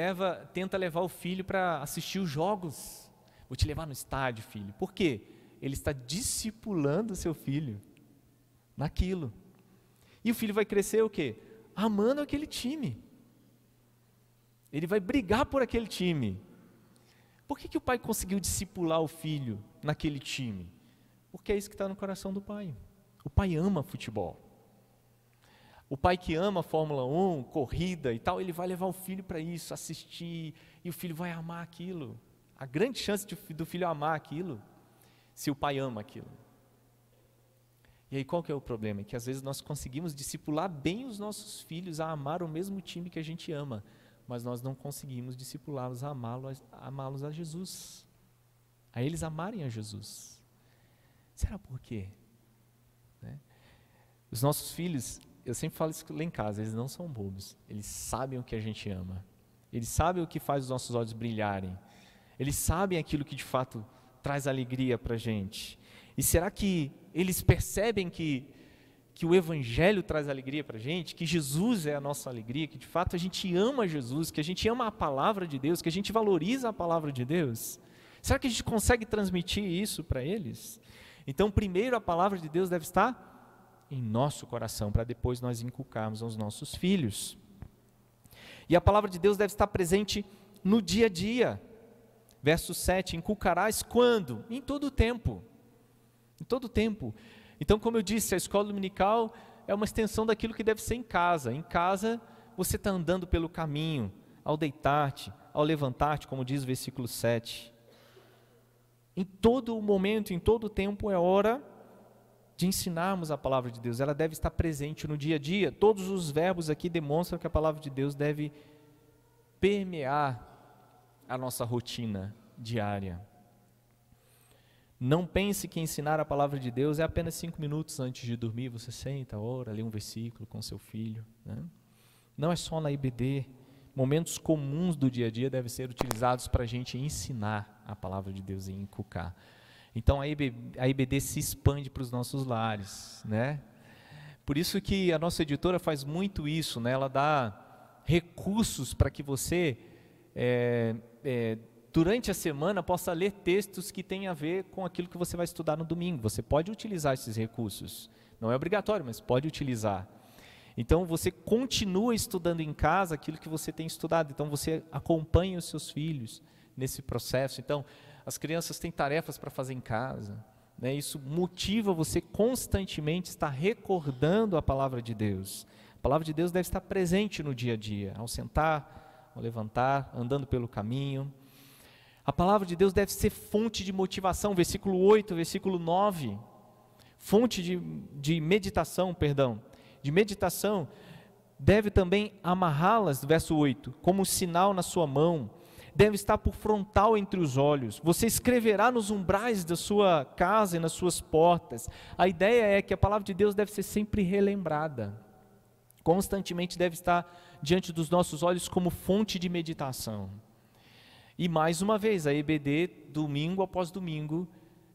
tenta levar o filho para assistir os jogos. Vou te levar no estádio, filho. Por quê? Ele está discipulando o seu filho naquilo. E o filho vai crescer o quê? Amando aquele time. Ele vai brigar por aquele time. Por que o pai conseguiu discipular o filho naquele time? Porque é isso que está no coração do pai. O pai ama futebol. O pai que ama a Fórmula 1, corrida e tal, ele vai levar o filho para isso, assistir, e o filho vai amar aquilo. A grande chance do filho amar aquilo, se o pai ama aquilo. E aí qual que é o problema? É que às vezes nós conseguimos discipular bem os nossos filhos a amar o mesmo time que a gente ama, mas nós não conseguimos discipulá-los a amá-los a Jesus, a eles amarem a Jesus. Será por quê? Né? Os nossos filhos, eu sempre falo isso lá em casa, eles não são bobos, eles sabem o que a gente ama, eles sabem o que faz os nossos olhos brilharem, eles sabem aquilo que de fato traz alegria para a gente. E será que eles percebem que o Evangelho traz alegria para a gente, que Jesus é a nossa alegria, que de fato a gente ama Jesus, que a gente ama a palavra de Deus, que a gente valoriza a palavra de Deus? Será que a gente consegue transmitir isso para eles? Então, primeiro a palavra de Deus deve estar em nosso coração, para depois nós inculcarmos aos nossos filhos. E a palavra de Deus deve estar presente no dia a dia. Verso 7, inculcarás quando? Em todo o tempo. Em todo o tempo. Então, como eu disse, a escola dominical é uma extensão daquilo que deve ser em casa. Em casa, você está andando pelo caminho, ao deitar-te, ao levantar-te, como diz o versículo 7. Em todo momento, em todo tempo, é hora de ensinarmos a palavra de Deus. Ela deve estar presente no dia a dia. Todos os verbos aqui demonstram que a palavra de Deus deve permear a nossa rotina diária. Não pense que ensinar a palavra de Deus é apenas 5 minutos antes de dormir, você senta, ora, lê um versículo com seu filho, né? Não é só na IBD. Momentos comuns do dia a dia devem ser utilizados para a gente ensinar a palavra de Deus e inculcar. Então a IBD se expande para os nossos lares, né? Por isso que a nossa editora faz muito isso, né? Ela dá recursos para que você durante a semana possa ler textos que têm a ver com aquilo que você vai estudar no domingo. Você pode utilizar esses recursos, não é obrigatório, mas pode utilizar. Então você continua estudando em casa aquilo que você tem estudado, então você acompanha os seus filhos nesse processo. Então as crianças têm tarefas para fazer em casa, né? Isso motiva você constantemente estar recordando a palavra de Deus. A palavra de Deus deve estar presente no dia a dia, ao sentar, ao levantar, andando pelo caminho. A palavra de Deus deve ser fonte de motivação, versículo 8, versículo 9, fonte de meditação, de meditação, deve também amarrá-las, verso 8, como sinal na sua mão, deve estar por frontal entre os olhos, você escreverá nos umbrais da sua casa e nas suas portas. A ideia é que a palavra de Deus deve ser sempre relembrada, constantemente deve estar diante dos nossos olhos como fonte de meditação. E mais uma vez, a EBD, domingo após domingo,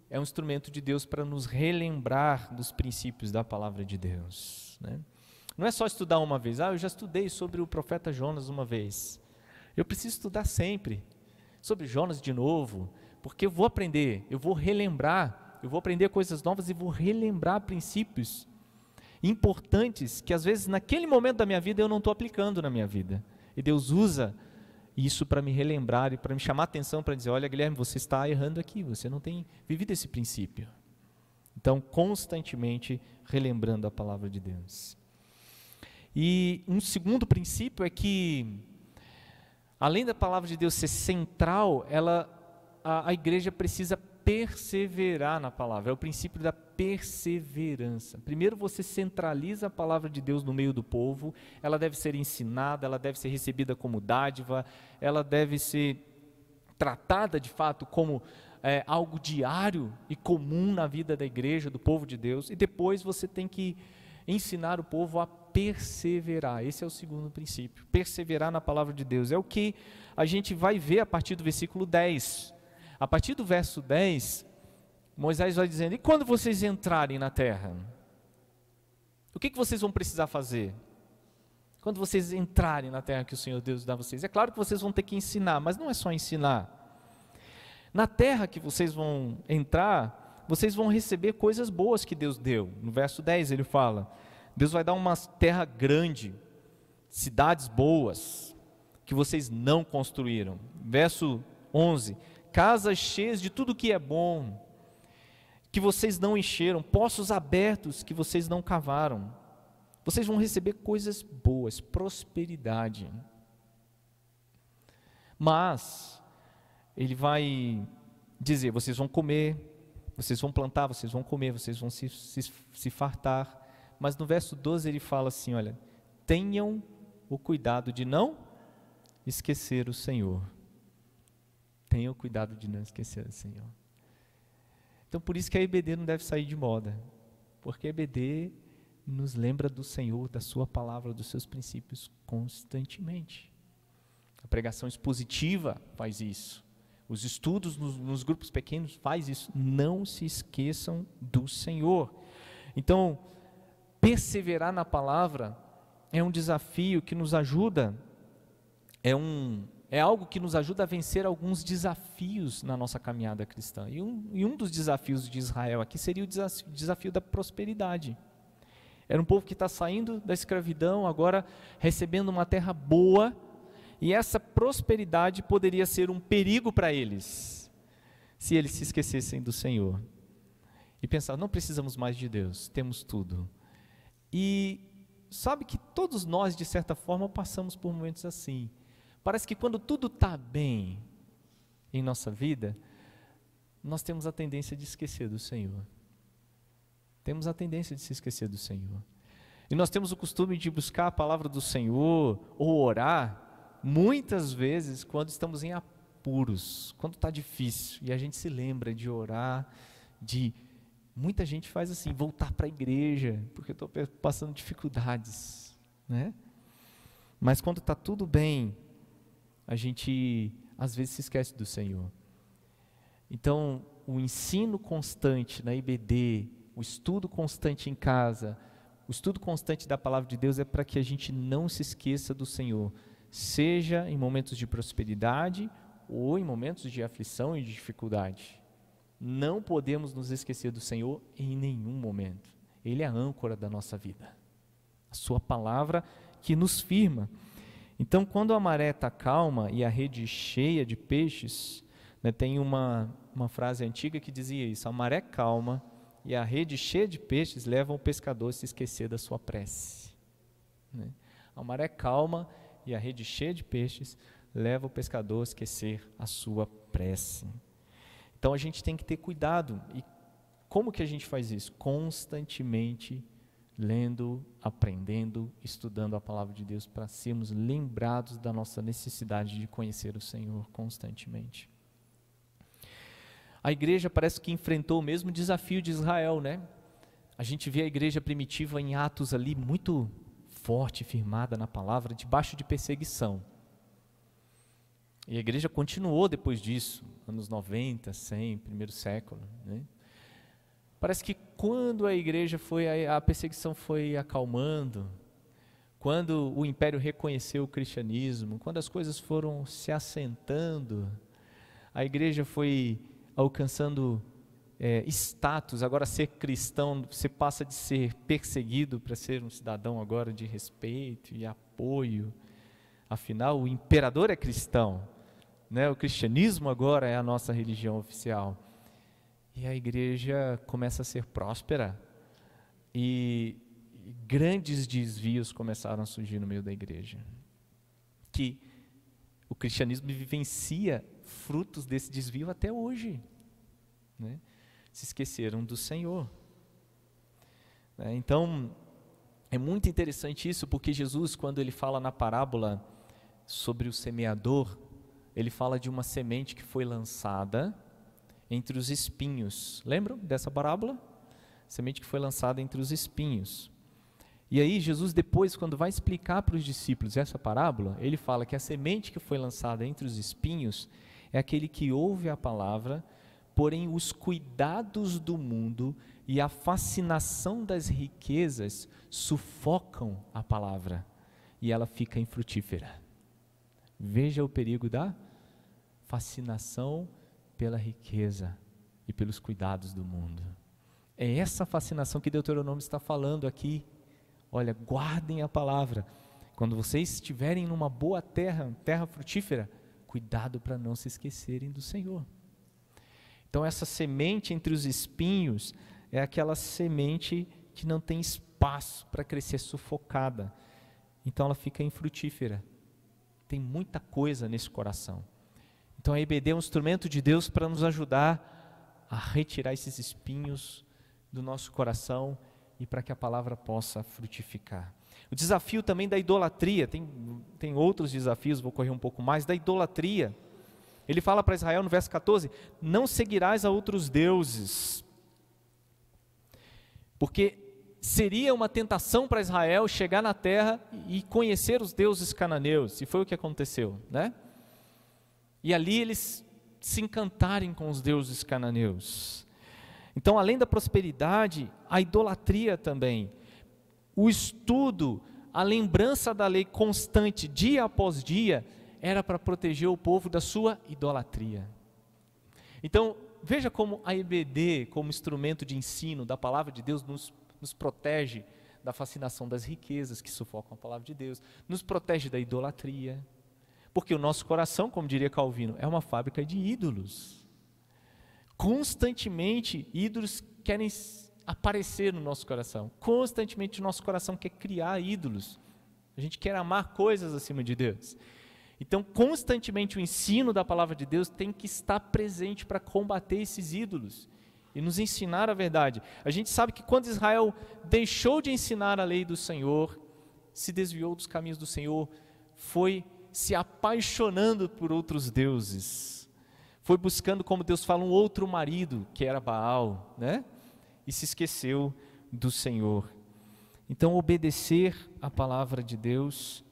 é um instrumento de Deus para nos relembrar dos princípios da palavra de Deus, né? Não é só estudar uma vez. Eu já estudei sobre o profeta Jonas uma vez. Eu preciso estudar sempre sobre Jonas de novo, porque eu vou aprender, eu vou relembrar, eu vou aprender coisas novas e vou relembrar princípios importantes que às vezes naquele momento da minha vida eu não estou aplicando na minha vida. E Deus usa isso para me relembrar e para me chamar a atenção, para dizer, olha Guilherme, você está errando aqui, você não tem vivido esse princípio. Então, constantemente relembrando a palavra de Deus. E um segundo princípio é que, além da palavra de Deus ser central, a igreja precisa perseverar na palavra, é o princípio da perseverança. Primeiro você centraliza a palavra de Deus no meio do povo, ela deve ser ensinada, ela deve ser recebida como dádiva, ela deve ser tratada de fato como algo diário e comum na vida da igreja, do povo de Deus, e depois você tem que ensinar o povo a perseverar. Esse é o segundo princípio, perseverar na palavra de Deus. É o que a gente vai ver a partir do versículo 10. A partir do verso 10, Moisés vai dizendo, e quando vocês entrarem na terra, o que vocês vão precisar fazer? Quando vocês entrarem na terra que o Senhor Deus dá a vocês, é claro que vocês vão ter que ensinar, mas não é só ensinar. Na terra que vocês vão entrar, vocês vão receber coisas boas que Deus deu. No verso 10 ele fala, Deus vai dar uma terra grande, cidades boas, que vocês não construíram. Verso 11, casas cheias de tudo que é bom, que vocês não encheram, poços abertos que vocês não cavaram. Vocês vão receber coisas boas, prosperidade. Mas ele vai dizer, vocês vão comer, vocês vão plantar, vocês vão comer, vocês vão se fartar. Mas no verso 12 ele fala assim, olha, tenham o cuidado de não esquecer o Senhor. Tenham cuidado de não esquecer o Senhor. Então por isso que a EBD não deve sair de moda, porque a EBD nos lembra do Senhor, da sua palavra, dos seus princípios constantemente. A pregação expositiva faz isso. Os estudos nos grupos pequenos faz isso. Não se esqueçam do Senhor. Então, perseverar na palavra é um desafio que nos ajuda, é algo que nos ajuda a vencer alguns desafios na nossa caminhada cristã. E um dos desafios de Israel aqui seria o desafio da prosperidade. Era um povo que está saindo da escravidão, agora recebendo uma terra boa, e essa prosperidade poderia ser um perigo para eles, se eles se esquecessem do Senhor. E pensar, não precisamos mais de Deus, temos tudo. E sabe que todos nós, de certa forma, passamos por momentos assim. Parece que quando tudo está bem em nossa vida, nós temos a tendência de esquecer do Senhor. Temos a tendência de se esquecer do Senhor. E nós temos o costume de buscar a palavra do Senhor ou orar, muitas vezes, quando estamos em apuros, quando está difícil. E a gente se lembra de orar, muita gente faz assim, voltar para a igreja, porque eu estou passando dificuldades, né? Mas quando está tudo bem, a gente às vezes se esquece do Senhor. Então, o ensino constante na IBD, o estudo constante em casa, o estudo constante da palavra de Deus é para que a gente não se esqueça do Senhor, seja em momentos de prosperidade ou em momentos de aflição e de dificuldade. Não podemos nos esquecer do Senhor em nenhum momento. Ele é a âncora da nossa vida. A sua palavra que nos firma. Então, quando a maré está calma e a rede cheia de peixes, né, tem uma frase antiga que dizia isso: a maré calma e a rede cheia de peixes levam o pescador a se esquecer da sua prece. Né? A maré calma e a rede cheia de peixes leva o pescador a esquecer a sua prece. Então a gente tem que ter cuidado. E como que a gente faz isso? Constantemente lendo, aprendendo, estudando a palavra de Deus, para sermos lembrados da nossa necessidade de conhecer o Senhor constantemente. A igreja parece que enfrentou o mesmo desafio de Israel, né? A gente vê a igreja primitiva em Atos ali muito forte, firmada na palavra, debaixo de perseguição. E a igreja continuou depois disso, anos 90, 100, primeiro século, né? Parece que quando a igreja a perseguição foi acalmando, quando o império reconheceu o cristianismo, quando as coisas foram se assentando, a igreja foi alcançando status. Agora, ser cristão, você passa de ser perseguido para ser um cidadão agora de respeito e apoio. Afinal, o imperador é cristão, né? O cristianismo agora é a nossa religião oficial. E a igreja começa a ser próspera e grandes desvios começaram a surgir no meio da igreja. Que o cristianismo vivencia frutos desse desvio até hoje, né? Se esqueceram do Senhor. Então, é muito interessante isso, porque Jesus, quando ele fala na parábola sobre o semeador, ele fala de uma semente que foi lançada entre os espinhos. Lembram dessa parábola? Semente que foi lançada entre os espinhos. E aí Jesus depois, quando vai explicar para os discípulos essa parábola, ele fala que a semente que foi lançada entre os espinhos é aquele que ouve a palavra, porém os cuidados do mundo e a fascinação das riquezas sufocam a palavra e ela fica infrutífera. Veja o perigo da fascinação pela riqueza e pelos cuidados do mundo. É essa fascinação que Deuteronômio está falando aqui. Olha, guardem a palavra. Quando vocês estiverem numa boa terra, terra frutífera, cuidado para não se esquecerem do Senhor. Então essa semente entre os espinhos é aquela semente que não tem espaço para crescer, sufocada. Então ela fica infrutífera. Tem muita coisa nesse coração. Então a IBD é um instrumento de Deus para nos ajudar a retirar esses espinhos do nosso coração e para que a palavra possa frutificar. O desafio também da idolatria, tem outros desafios, vou correr um pouco mais, da idolatria. Ele fala para Israel no verso 14, não seguirás a outros deuses. Porque seria uma tentação para Israel chegar na terra e conhecer os deuses cananeus, e foi o que aconteceu, né? E ali eles se encantarem com os deuses cananeus. Então, além da prosperidade, a idolatria também. O estudo, a lembrança da lei constante, dia após dia, era para proteger o povo da sua idolatria. Então, veja como a IBD, como instrumento de ensino da palavra de Deus, nos protege da fascinação das riquezas que sufocam a palavra de Deus, nos protege da idolatria. Porque o nosso coração, como diria Calvino, é uma fábrica de ídolos. Constantemente, ídolos querem aparecer no nosso coração. Constantemente o nosso coração quer criar ídolos. A gente quer amar coisas acima de Deus. Então, constantemente o ensino da palavra de Deus tem que estar presente para combater esses ídolos e nos ensinar a verdade. A gente sabe que quando Israel deixou de ensinar a lei do Senhor, se desviou dos caminhos do Senhor, foi se apaixonando por outros deuses, foi buscando, como Deus fala, um outro marido, que era Baal, né? E se esqueceu do Senhor. Então, obedecer a palavra de Deus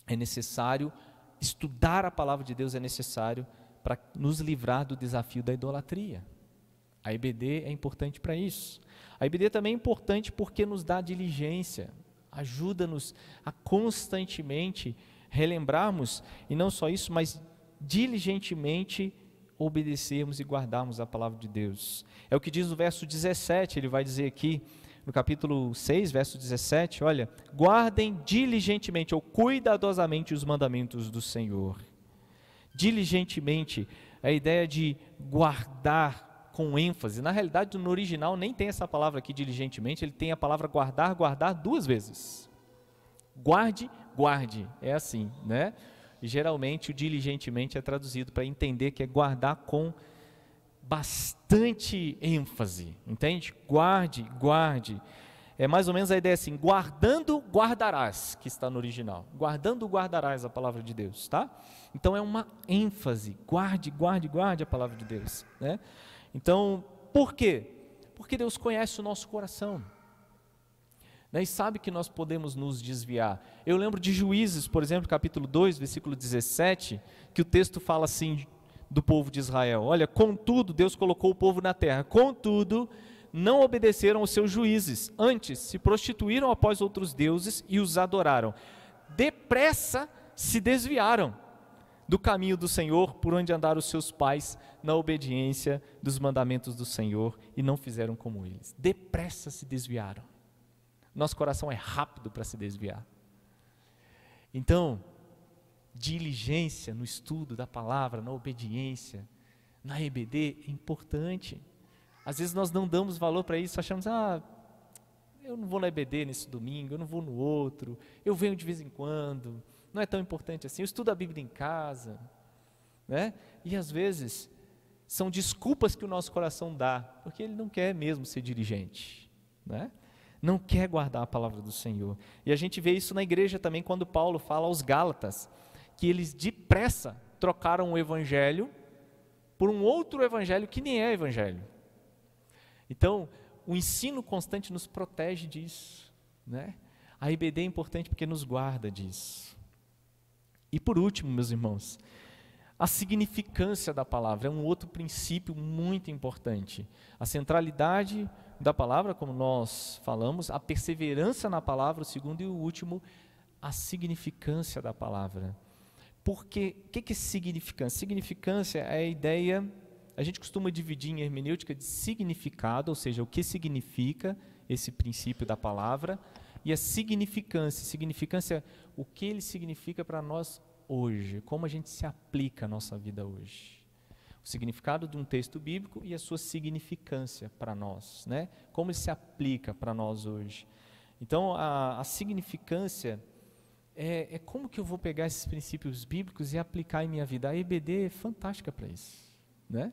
é necessário, estudar a palavra de Deus é necessário para nos livrar do desafio da idolatria. A IBD é importante para isso. A IBD também é importante porque nos dá diligência, ajuda-nos a constantemente relembrarmos, e não só isso, mas diligentemente obedecermos e guardarmos a palavra de Deus. É o que diz no verso 17, ele vai dizer aqui, no capítulo 6, verso 17, olha, guardem diligentemente ou cuidadosamente os mandamentos do Senhor. Diligentemente, a ideia de guardar com ênfase. Na realidade, no original nem tem essa palavra aqui, diligentemente, ele tem a palavra guardar, guardar duas vezes. Guarde, guarde, é assim, né? E geralmente o diligentemente é traduzido para entender que é guardar com bastante ênfase, entende? Guarde, guarde. É mais ou menos a ideia assim, guardando, guardarás, que está no original. Guardando, guardarás a palavra de Deus, tá? Então é uma ênfase, guarde, guarde, guarde a palavra de Deus, né? Então, por quê? Porque Deus conhece o nosso coração, né? E sabe que nós podemos nos desviar. Eu lembro de Juízes, por exemplo, capítulo 2, versículo 17, que o texto fala assim do povo de Israel, olha, contudo, Deus colocou o povo na terra, contudo, não obedeceram aos seus juízes, antes se prostituíram após outros deuses e os adoraram, depressa se desviaram do caminho do Senhor, por onde andaram os seus pais, na obediência dos mandamentos do Senhor, e não fizeram como eles, depressa se desviaram. Nosso coração é rápido para se desviar. Então, diligência no estudo da palavra, na obediência, na EBD é importante. Às vezes nós não damos valor para isso, achamos, eu não vou na EBD nesse domingo, eu não vou no outro, eu venho de vez em quando, não é tão importante assim, eu estudo a Bíblia em casa, né? E às vezes são desculpas que o nosso coração dá, porque ele não quer mesmo ser diligente, né? Não quer guardar a palavra do Senhor. E a gente vê isso na igreja também, quando Paulo fala aos Gálatas, que eles depressa trocaram o evangelho por um outro evangelho que nem é evangelho. Então, o ensino constante nos protege disso, né? A IBD é importante porque nos guarda disso. E por último, meus irmãos, a significância da palavra é um outro princípio muito importante. A centralidade da palavra, como nós falamos, a perseverança na palavra, o segundo e o último, a significância da palavra. Porque, o que é significância? Significância é a ideia, a gente costuma dividir em hermenêutica de significado, ou seja, o que significa esse princípio da palavra, e a significância. Significância, o que ele significa para nós hoje, como a gente se aplica à nossa vida hoje. O significado de um texto bíblico e a sua significância para nós, né? Como ele se aplica para nós hoje. Então, a significância é como que eu vou pegar esses princípios bíblicos e aplicar em minha vida. A EBD é fantástica para isso, né?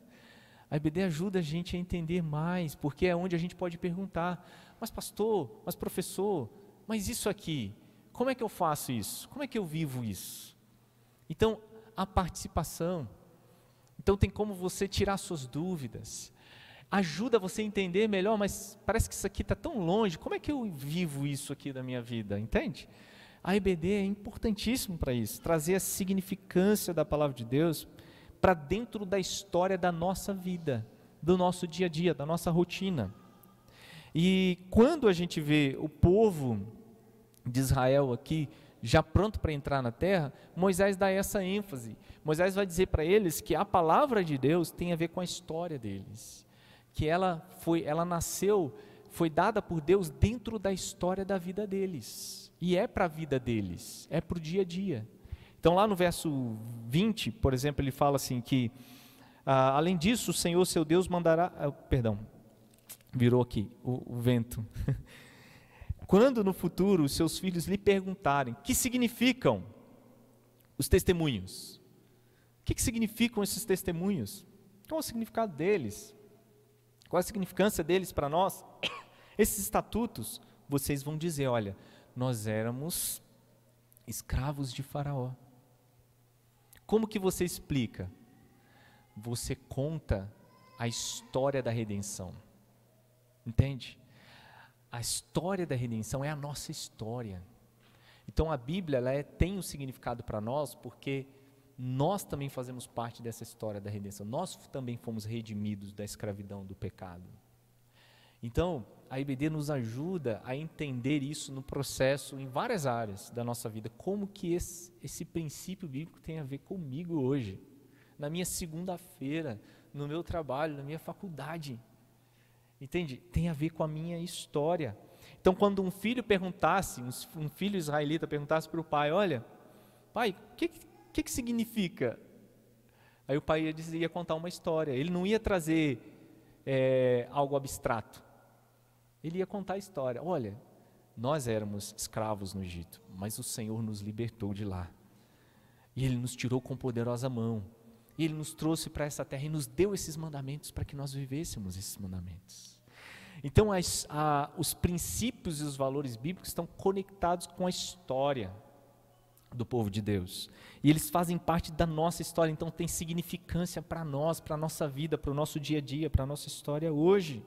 A EBD ajuda a gente a entender mais, porque é onde a gente pode perguntar, mas pastor, mas professor, mas isso aqui, como é que eu faço isso? Como é que eu vivo isso? Então, a participação. Então, tem como você tirar suas dúvidas. Ajuda você a entender melhor, mas parece que isso aqui está tão longe. Como é que eu vivo isso aqui da minha vida? Entende? A EBD é importantíssimo para isso. Trazer a significância da palavra de Deus para dentro da história da nossa vida, do nosso dia a dia, da nossa rotina. E quando a gente vê o povo de Israel aqui, já pronto para entrar na terra, Moisés dá essa ênfase. Moisés vai dizer para eles que a palavra de Deus tem a ver com a história deles, que ela nasceu, foi dada por Deus dentro da história da vida deles, e é para a vida deles, é para o dia a dia. Então lá no verso 20, por exemplo, ele fala assim que, além disso, o Senhor seu Deus mandará, Virou aqui, o vento. Quando no futuro os seus filhos lhe perguntarem o que significam os testemunhos, o que significam esses testemunhos? Qual é o significado deles? Qual é a significância deles para nós? Esses estatutos, vocês vão dizer, olha, nós éramos escravos de Faraó. Como que você explica? Você conta a história da redenção. Entende? A história da redenção é a nossa história. Então a Bíblia tem um significado para nós porque nós também fazemos parte dessa história da redenção. Nós também fomos redimidos da escravidão do pecado. Então a IBD nos ajuda a entender isso no processo em várias áreas da nossa vida. Como que esse princípio bíblico tem a ver comigo hoje, na minha segunda-feira, no meu trabalho, na minha faculdade. Entende? Tem a ver com a minha história. Então quando um filho perguntasse, um filho israelita perguntasse para o pai, olha, pai, o que significa? Aí o pai ia contar uma história. Ele não ia trazer algo abstrato. Ele ia contar a história. Olha, nós éramos escravos no Egito, mas o Senhor nos libertou de lá. E Ele nos tirou com poderosa mão. E Ele nos trouxe para essa terra e nos deu esses mandamentos para que nós vivêssemos esses mandamentos. Então os princípios e os valores bíblicos estão conectados com a história do povo de Deus. E eles fazem parte da nossa história, então tem significância para nós, para a nossa vida, para o nosso dia a dia, para a nossa história hoje.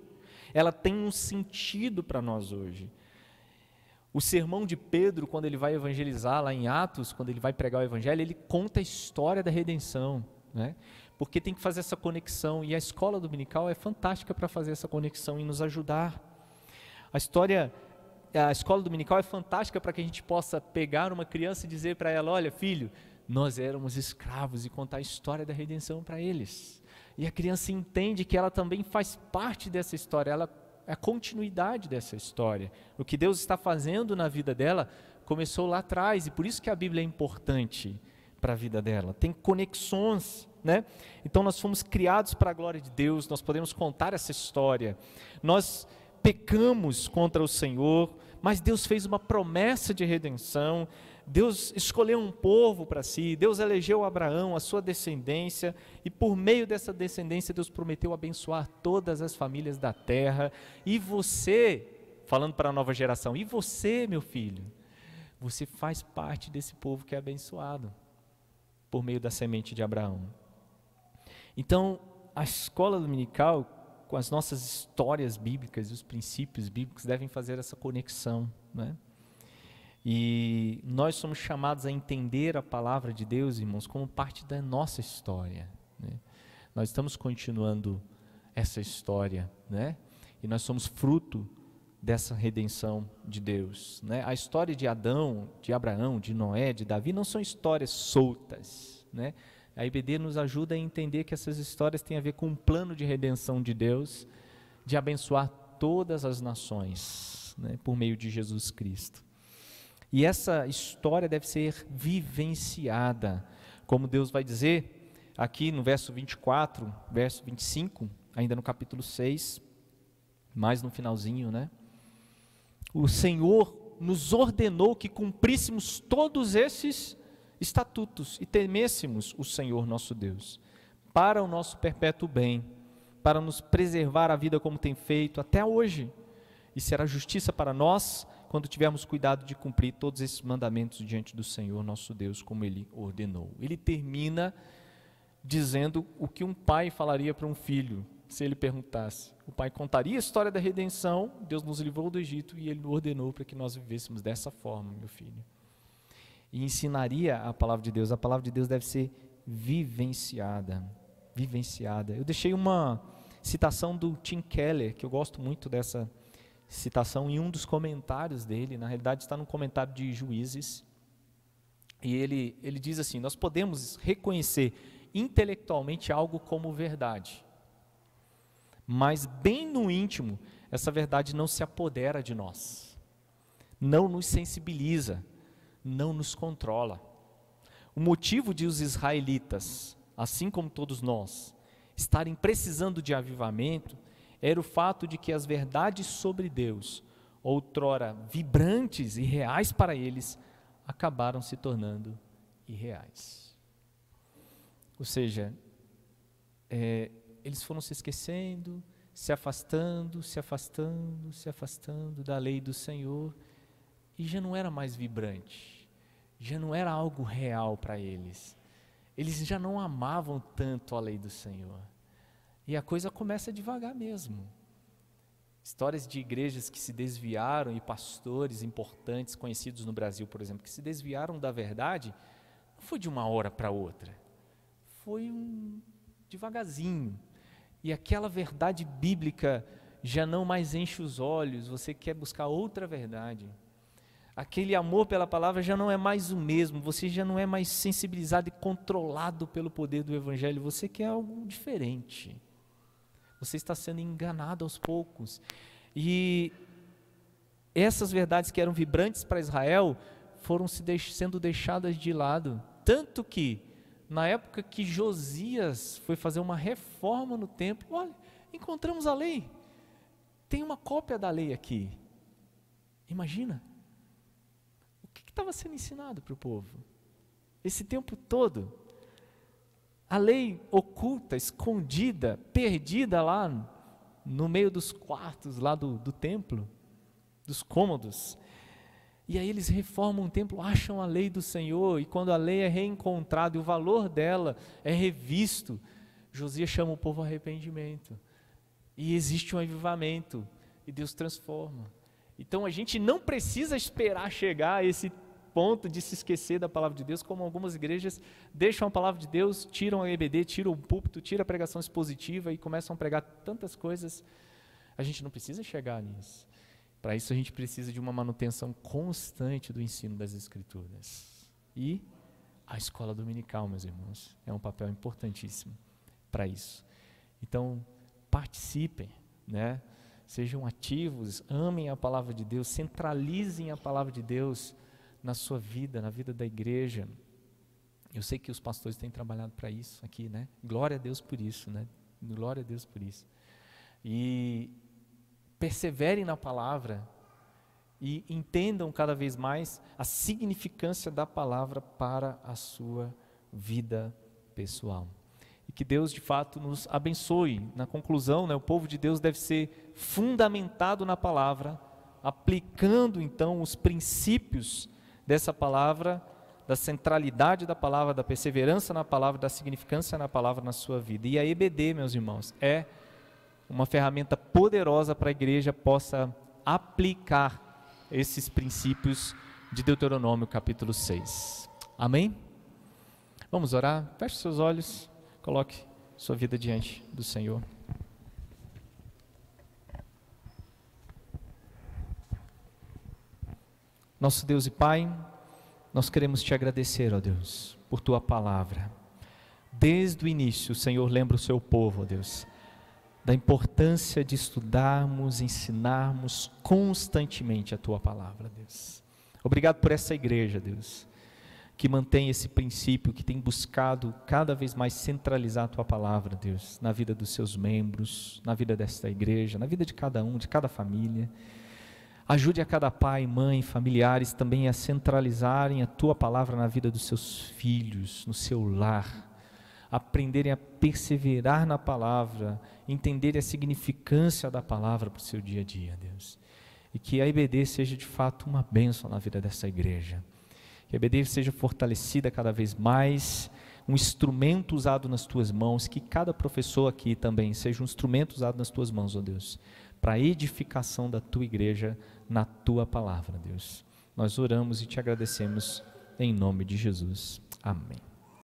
Ela tem um sentido para nós hoje. O sermão de Pedro, quando ele vai evangelizar lá em Atos, quando ele vai pregar o evangelho, ele conta a história da redenção, né? Porque tem que fazer essa conexão, e a escola dominical é fantástica para fazer essa conexão e nos ajudar. A escola dominical é fantástica para que a gente possa pegar uma criança e dizer para ela, olha filho, nós éramos escravos, e contar a história da redenção para eles. E a criança entende que ela também faz parte dessa história, ela é a continuidade dessa história. O que Deus está fazendo na vida dela começou lá atrás, e por isso que a Bíblia é importante para a vida dela. Tem conexões, né? Então nós fomos criados para a glória de Deus, nós podemos contar essa história. Nós pecamos contra o Senhor, mas Deus fez uma promessa de redenção. Deus escolheu um povo para si, Deus elegeu Abraão, a sua descendência, e por meio dessa descendência Deus prometeu abençoar todas as famílias da terra. E você, falando para a nova geração, e você, meu filho, você faz parte desse povo que é abençoado por meio da semente de Abraão. Então, a escola dominical, com as nossas histórias bíblicas e os princípios bíblicos, devem fazer essa conexão, né? E nós somos chamados a entender a palavra de Deus, irmãos, como parte da nossa história, né? Nós estamos continuando essa história, né? E nós somos fruto dessa redenção de Deus, né? A história de Adão, de Abraão, de Noé, de Davi não são histórias soltas, né? A IBD nos ajuda a entender que essas histórias têm a ver com um plano de redenção de Deus, de abençoar todas as nações, né, por meio de Jesus Cristo. E essa história deve ser vivenciada, como Deus vai dizer aqui no verso 24, verso 25, ainda no capítulo 6, mais no finalzinho, né? O Senhor nos ordenou que cumpríssemos todos esses estatutos e temêssemos o Senhor nosso Deus, para o nosso perpétuo bem, para nos preservar a vida como tem feito até hoje, e será justiça para nós quando tivermos cuidado de cumprir todos esses mandamentos diante do Senhor nosso Deus, como Ele ordenou. Ele termina dizendo o que um pai falaria para um filho, se ele perguntasse. O pai contaria a história da redenção, Deus nos livrou do Egito e Ele ordenou para que nós vivêssemos dessa forma, meu filho. E ensinaria a palavra de Deus. A palavra de Deus deve ser vivenciada. Eu deixei uma citação do Tim Keller, que eu gosto muito dessa citação, em um dos comentários dele. Na realidade está no comentário de Juízes, e ele diz assim: nós podemos reconhecer intelectualmente algo como verdade, mas bem no íntimo essa verdade não se apodera de nós, não nos sensibiliza, não nos controla. O motivo de os israelitas, assim como todos nós, estarem precisando de avivamento, era o fato de que as verdades sobre Deus, outrora vibrantes e reais para eles, acabaram se tornando irreais. Ou seja, eles foram se esquecendo, se afastando da lei do Senhor, e já não era mais vibrante, já não era algo real para eles. Eles já não amavam tanto a lei do Senhor. E a coisa começa devagar mesmo. Histórias de igrejas que se desviaram e pastores importantes, conhecidos no Brasil, por exemplo, que se desviaram da verdade, não foi de uma hora para outra. Foi devagarzinho. E aquela verdade bíblica já não mais enche os olhos, você quer buscar outra verdade. Aquele amor pela palavra já não é mais o mesmo, você já não é mais sensibilizado e controlado pelo poder do Evangelho, você quer algo diferente. Você está sendo enganado aos poucos. E essas verdades que eram vibrantes para Israel foram sendo deixadas de lado. Tanto que, na época que Josias foi fazer uma reforma no templo, olha, encontramos a lei. Tem uma cópia da lei aqui. Imagina. O que estava sendo ensinado para o povo? Esse tempo todo. A lei oculta, escondida, perdida lá no meio dos quartos lá do templo, dos cômodos. E aí eles reformam o templo, acham a lei do Senhor, e quando a lei é reencontrada e o valor dela é revisto, Josias chama o povo ao arrependimento. E existe um avivamento, e Deus transforma. Então a gente não precisa esperar chegar a esse ponto de se esquecer da palavra de Deus, como algumas igrejas deixam a palavra de Deus, tiram a EBD, tiram o púlpito, tiram a pregação expositiva e começam a pregar tantas coisas. A gente não precisa chegar nisso. Para isso a gente precisa de uma manutenção constante do ensino das Escrituras. E a escola dominical, meus irmãos, é um papel importantíssimo para isso. Então, participem, né? Sejam ativos, amem a palavra de Deus, centralizem a palavra de Deus na sua vida, na vida da igreja. Eu sei que os pastores têm trabalhado para isso aqui, né? Glória a Deus por isso, né? Glória a Deus por isso. E perseverem na palavra e entendam cada vez mais a significância da palavra para a sua vida pessoal. E que Deus de fato nos abençoe. Na conclusão, né, o povo de Deus deve ser fundamentado na palavra, aplicando então os princípios dessa palavra, da centralidade da palavra, da perseverança na palavra, da significância na palavra na sua vida. E a EBD, meus irmãos, é uma ferramenta poderosa para a igreja possa aplicar esses princípios de Deuteronômio capítulo 6. Amém? Vamos orar? Feche seus olhos, coloque sua vida diante do Senhor. Nosso Deus e Pai, nós queremos te agradecer, ó Deus, por tua palavra. Desde o início, o Senhor lembra o seu povo, ó Deus, da importância de estudarmos, ensinarmos constantemente a tua palavra, Deus. Obrigado por essa igreja, Deus, que mantém esse princípio, que tem buscado cada vez mais centralizar a tua palavra, Deus, na vida dos seus membros, na vida desta igreja, na vida de cada um, de cada família. Ajude a cada pai, mãe, familiares também a centralizarem a tua palavra na vida dos seus filhos, no seu lar, aprenderem a perseverar na palavra, entenderem a significância da palavra para o seu dia a dia, Deus. E que a IBD seja de fato uma bênção na vida dessa igreja. Que a IBD seja fortalecida cada vez mais, um instrumento usado nas tuas mãos, que cada professor aqui também seja um instrumento usado nas tuas mãos, ó Deus, para a edificação da tua igreja na tua palavra, Deus. Nós oramos e te agradecemos em nome de Jesus. Amém.